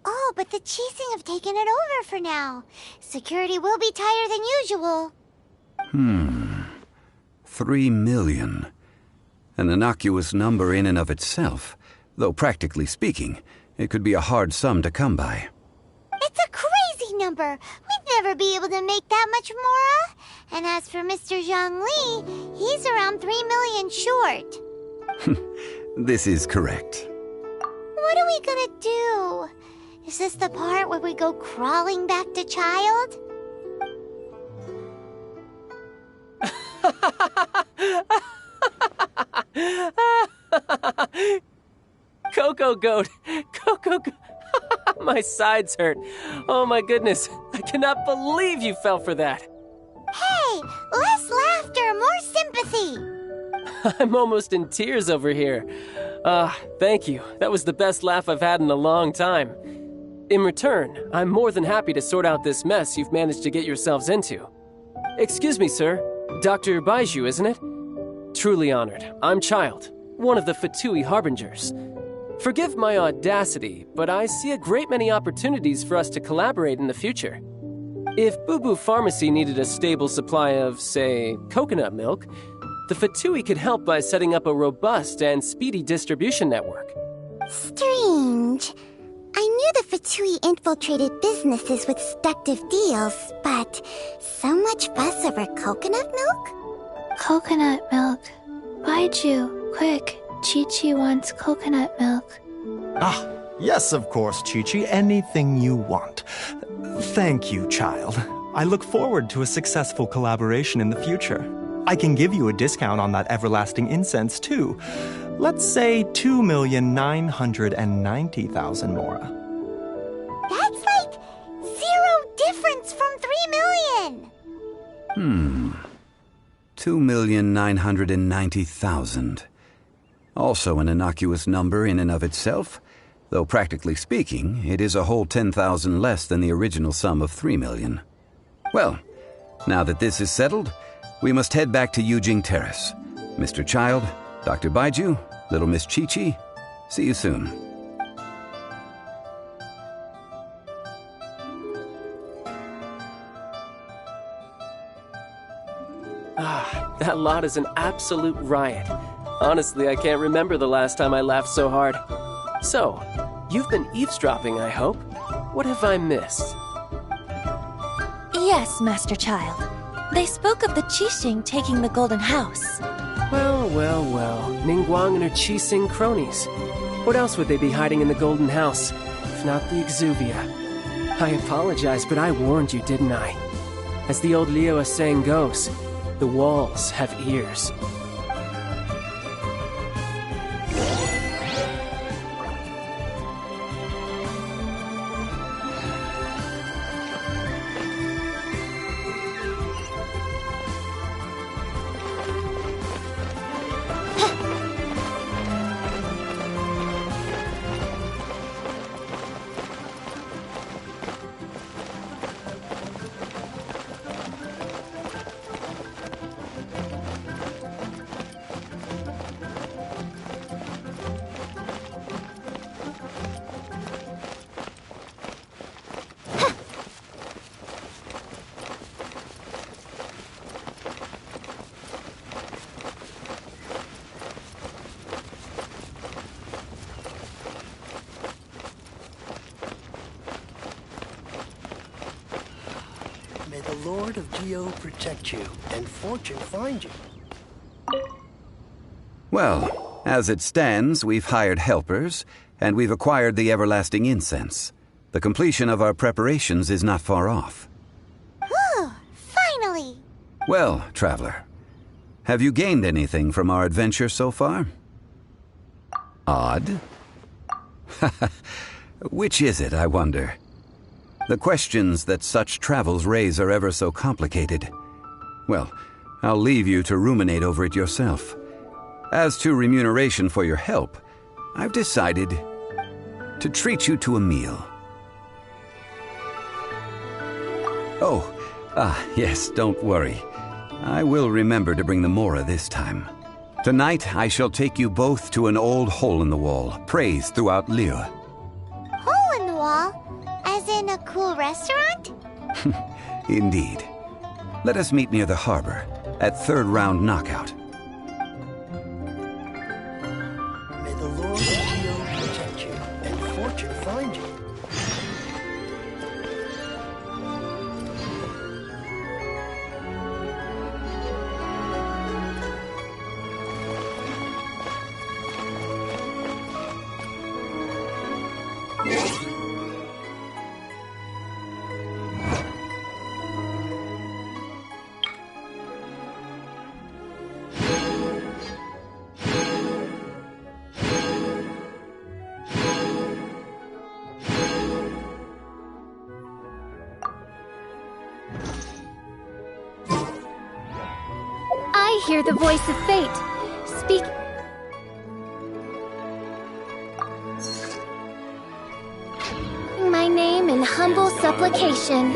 Oh, but the Chising have taken it over for now. Security will be tighter than usual. 3 million. An innocuous number in and of itself, though practically speaking, it could be a hard sum to come by. It's a crazy number. We'd never be able to make that much mora. And as for Mr. Zhongli, he's around 3 million short. This is correct. What are we gonna do? Is this the part where we go crawling back to Child? Coco Goat! Coco Goat! My sides hurt. Oh my goodness. I cannot believe you fell for that. Hey, less laughter, more sympathy. I'm almost in tears over here. Thank you. That was the best laugh I've had in a long time. In return, I'm more than happy to sort out this mess you've managed to get yourselves into. Excuse me, sir. Dr. Baiju, isn't it? Truly honored. I'm Child, one of the Fatui Harbingers. Forgive my audacity, but I see a great many opportunities for us to collaborate in the future. If Boo Boo Pharmacy needed a stable supply of, say, coconut milk, the Fatui could help by setting up a robust and speedy distribution network. Strange. I knew the Fatui infiltrated businesses with seductive deals, but so much fuss over coconut milk? Coconut milk. Baiju, quick. Chi-Chi wants coconut milk. Ah, yes, of course, Chi-Chi. Anything you want. Thank you, Child. I look forward to a successful collaboration in the future. I can give you a discount on that everlasting incense, too. Let's say 2,990,000 mora. That's like 0 difference from 3 million. 2,990,000. Also an innocuous number in and of itself, though practically speaking, it is a whole 10,000 less than the original sum of 3 million. Well, now that this is settled, we must head back to Yujing Terrace. Mr. Child, Dr. Baiju, Little Miss Chi-Chi, see you soon. That lot is an absolute riot. Honestly, I can't remember the last time I laughed so hard. So, you've been eavesdropping, I hope? What have I missed? Yes, Master Child. They spoke of the Qixing taking the Golden House. Well, Ningguang and her Qixing cronies. What else would they be hiding in the Golden House, if not the Exuvia? I apologize, but I warned you, didn't I? As the old Liyue saying goes, the walls have ears. May the Lord of Geo protect you, and fortune find you. Well, as it stands, we've hired helpers, and we've acquired the everlasting incense. The completion of our preparations is not far off. Whew, finally! Well, traveler, have you gained anything from our adventure so far? Odd? Which is it, I wonder? The questions that such travels raise are ever so complicated. Well, I'll leave you to ruminate over it yourself. As to remuneration for your help, I've decided to treat you to a meal. Oh, yes, don't worry. I will remember to bring the Mora this time. Tonight, I shall take you both to an old hole-in-the-wall, praised throughout Liyue. Hole in the wall? As in a cool restaurant? Indeed. Let us meet near the harbor, at third round knockout. May the Lord of Geo protect you, and fortune find you. I hear the voice of fate. Speak. My name in humble supplication.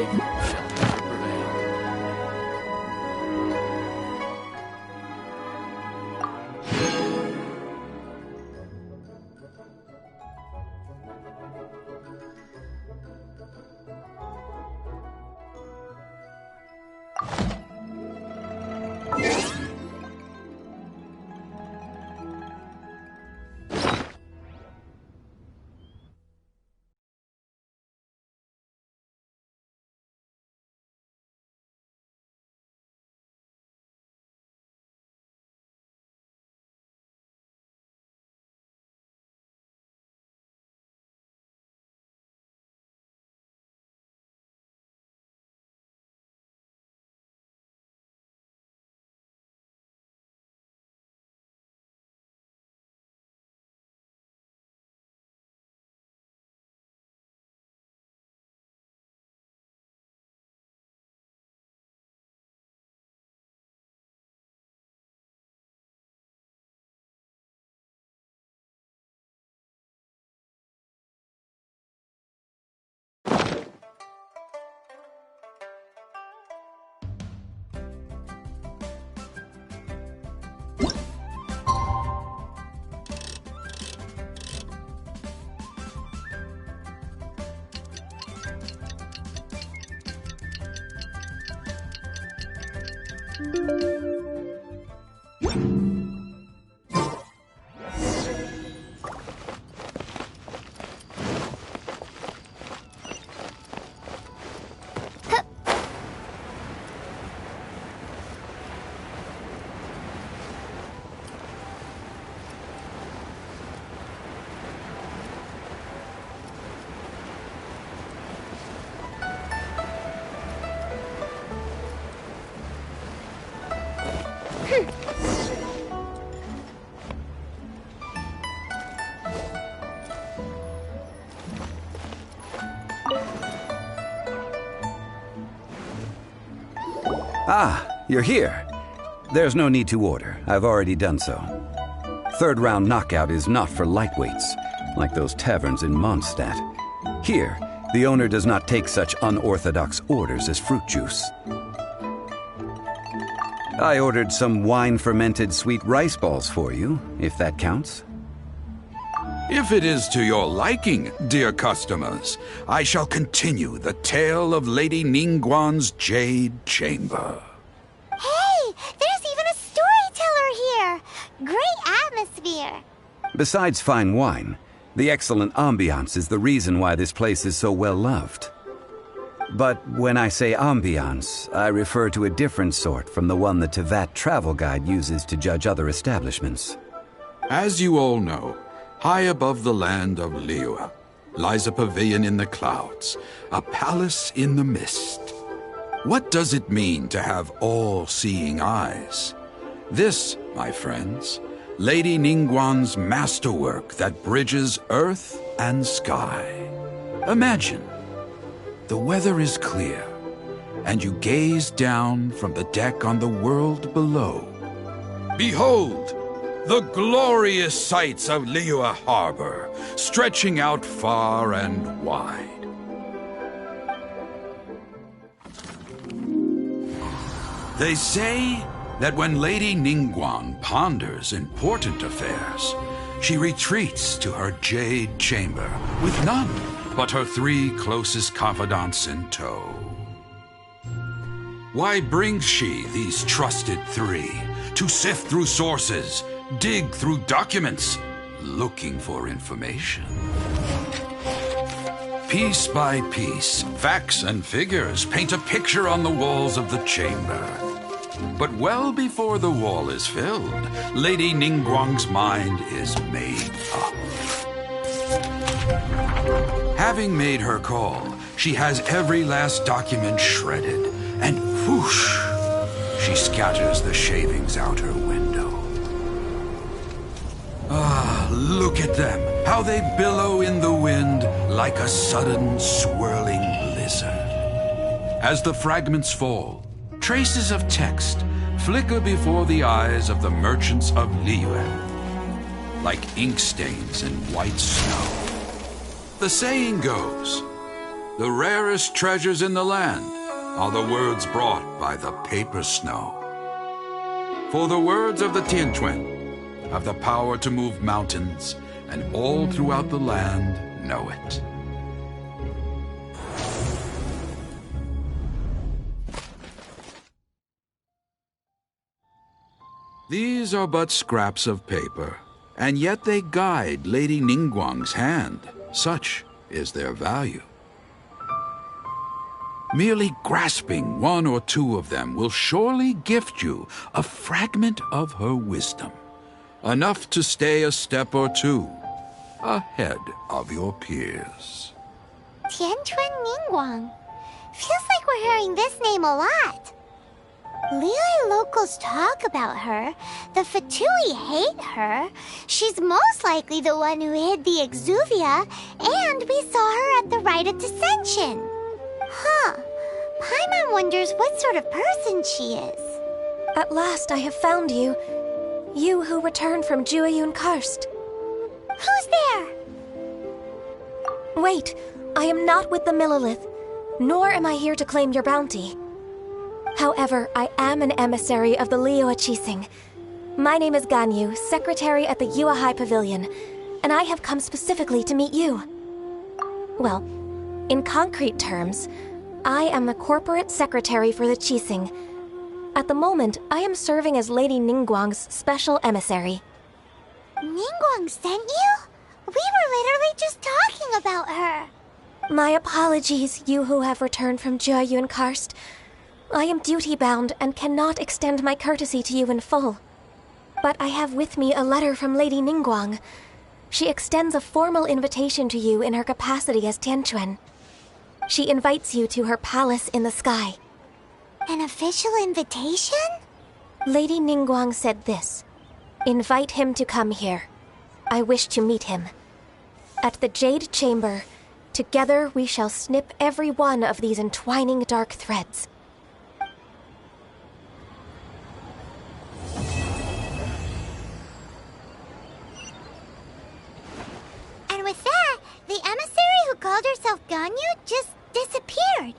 Ah, you're here. There's no need to order. I've already done so. Third round knockout is not for lightweights, like those taverns in Mondstadt. Here, the owner does not take such unorthodox orders as fruit juice. I ordered some wine-fermented sweet rice balls for you, if that counts. If it is to your liking, dear customers, I shall continue the tale of Lady Ningguang's Jade Chamber. Hey, there's even a storyteller here. Great atmosphere. Besides fine wine, the excellent ambiance is the reason why this place is so well loved. But when I say ambiance, I refer to a different sort from the one the Tevat travel guide uses to judge other establishments. As you all know, high above the land of Liyue lies a pavilion in the clouds, a palace in the mist. What does it mean to have all-seeing eyes? This, my friends, Lady Ningguang's masterwork that bridges earth and sky. Imagine, the weather is clear, and you gaze down from the deck on the world below. Behold, the glorious sights of Liyue Harbor, stretching out far and wide. They say that when Lady Ningguang ponders important affairs, she retreats to her jade chamber with none but her 3 closest confidants in tow. Why brings she these trusted 3 to sift through sources, dig through documents, looking for information? Piece by piece, facts and figures paint a picture on the walls of the chamber. But well before the wall is filled, Lady Ningguang's mind is made up. Having made her call, she has every last document shredded, and whoosh, she scatters the shavings out her window. Ah, look at them, how they billow in the wind like a sudden swirling blizzard. As the fragments fall, traces of text flicker before the eyes of the merchants of Liyue, like ink stains in white snow. The saying goes, the rarest treasures in the land are the words brought by the paper snow. For the words of the Tianquan have the power to move mountains, and all throughout the land know it. These are but scraps of paper, and yet they guide Lady Ningguang's hand. Such is their value. Merely grasping 1 or 2 of them will surely gift you a fragment of her wisdom, enough to stay a step or 2 ahead of your peers. Tianquan Ningguang. Feels like we're hearing this name a lot. Liyue locals talk about her. The Fatui hate her. She's most likely the one who hid the Exuvia, and we saw her at the Rite of Dissension. Huh. Paimon wonders what sort of person she is. At last I have found you. You who returned from Jueyun Karst. Who's there? Wait, I am not with the Millelith, nor am I here to claim your bounty. However, I am an emissary of the Liyue Qixing. My name is Ganyu, secretary at the Yuehai Pavilion, and I have come specifically to meet you. Well, in concrete terms, I am the corporate secretary for the Qixing. At the moment, I am serving as Lady Ningguang's special emissary. Ningguang sent you? We were literally just talking about her. My apologies, you who have returned from Jueyun Karst. I am duty-bound and cannot extend my courtesy to you in full. But I have with me a letter from Lady Ningguang. She extends a formal invitation to you in her capacity as Tianquan. She invites you to her palace in the sky. An official invitation? Lady Ningguang said this. Invite him to come here. I wish to meet him. At the Jade Chamber, together we shall snip every one of these entwining dark threads. And with that, the emissary who called herself Ganyu just disappeared.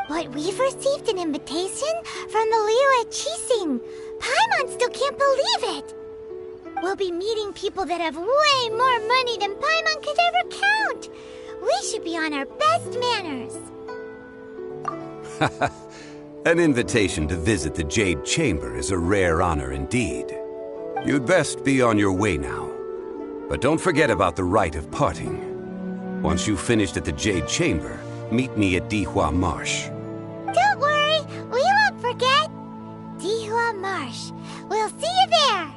But we've received an invitation from the Liyue Qixing. Paimon still can't believe it. We'll be meeting people that have way more money than Paimon could ever count. We should be on our best manners. An invitation to visit the Jade Chamber is a rare honor indeed. You'd best be on your way now. But don't forget about the rite of parting. Once you've finished at the Jade Chamber, meet me at Dihua Marsh. Don't worry, we won't forget. Dihua Marsh. We'll see you there.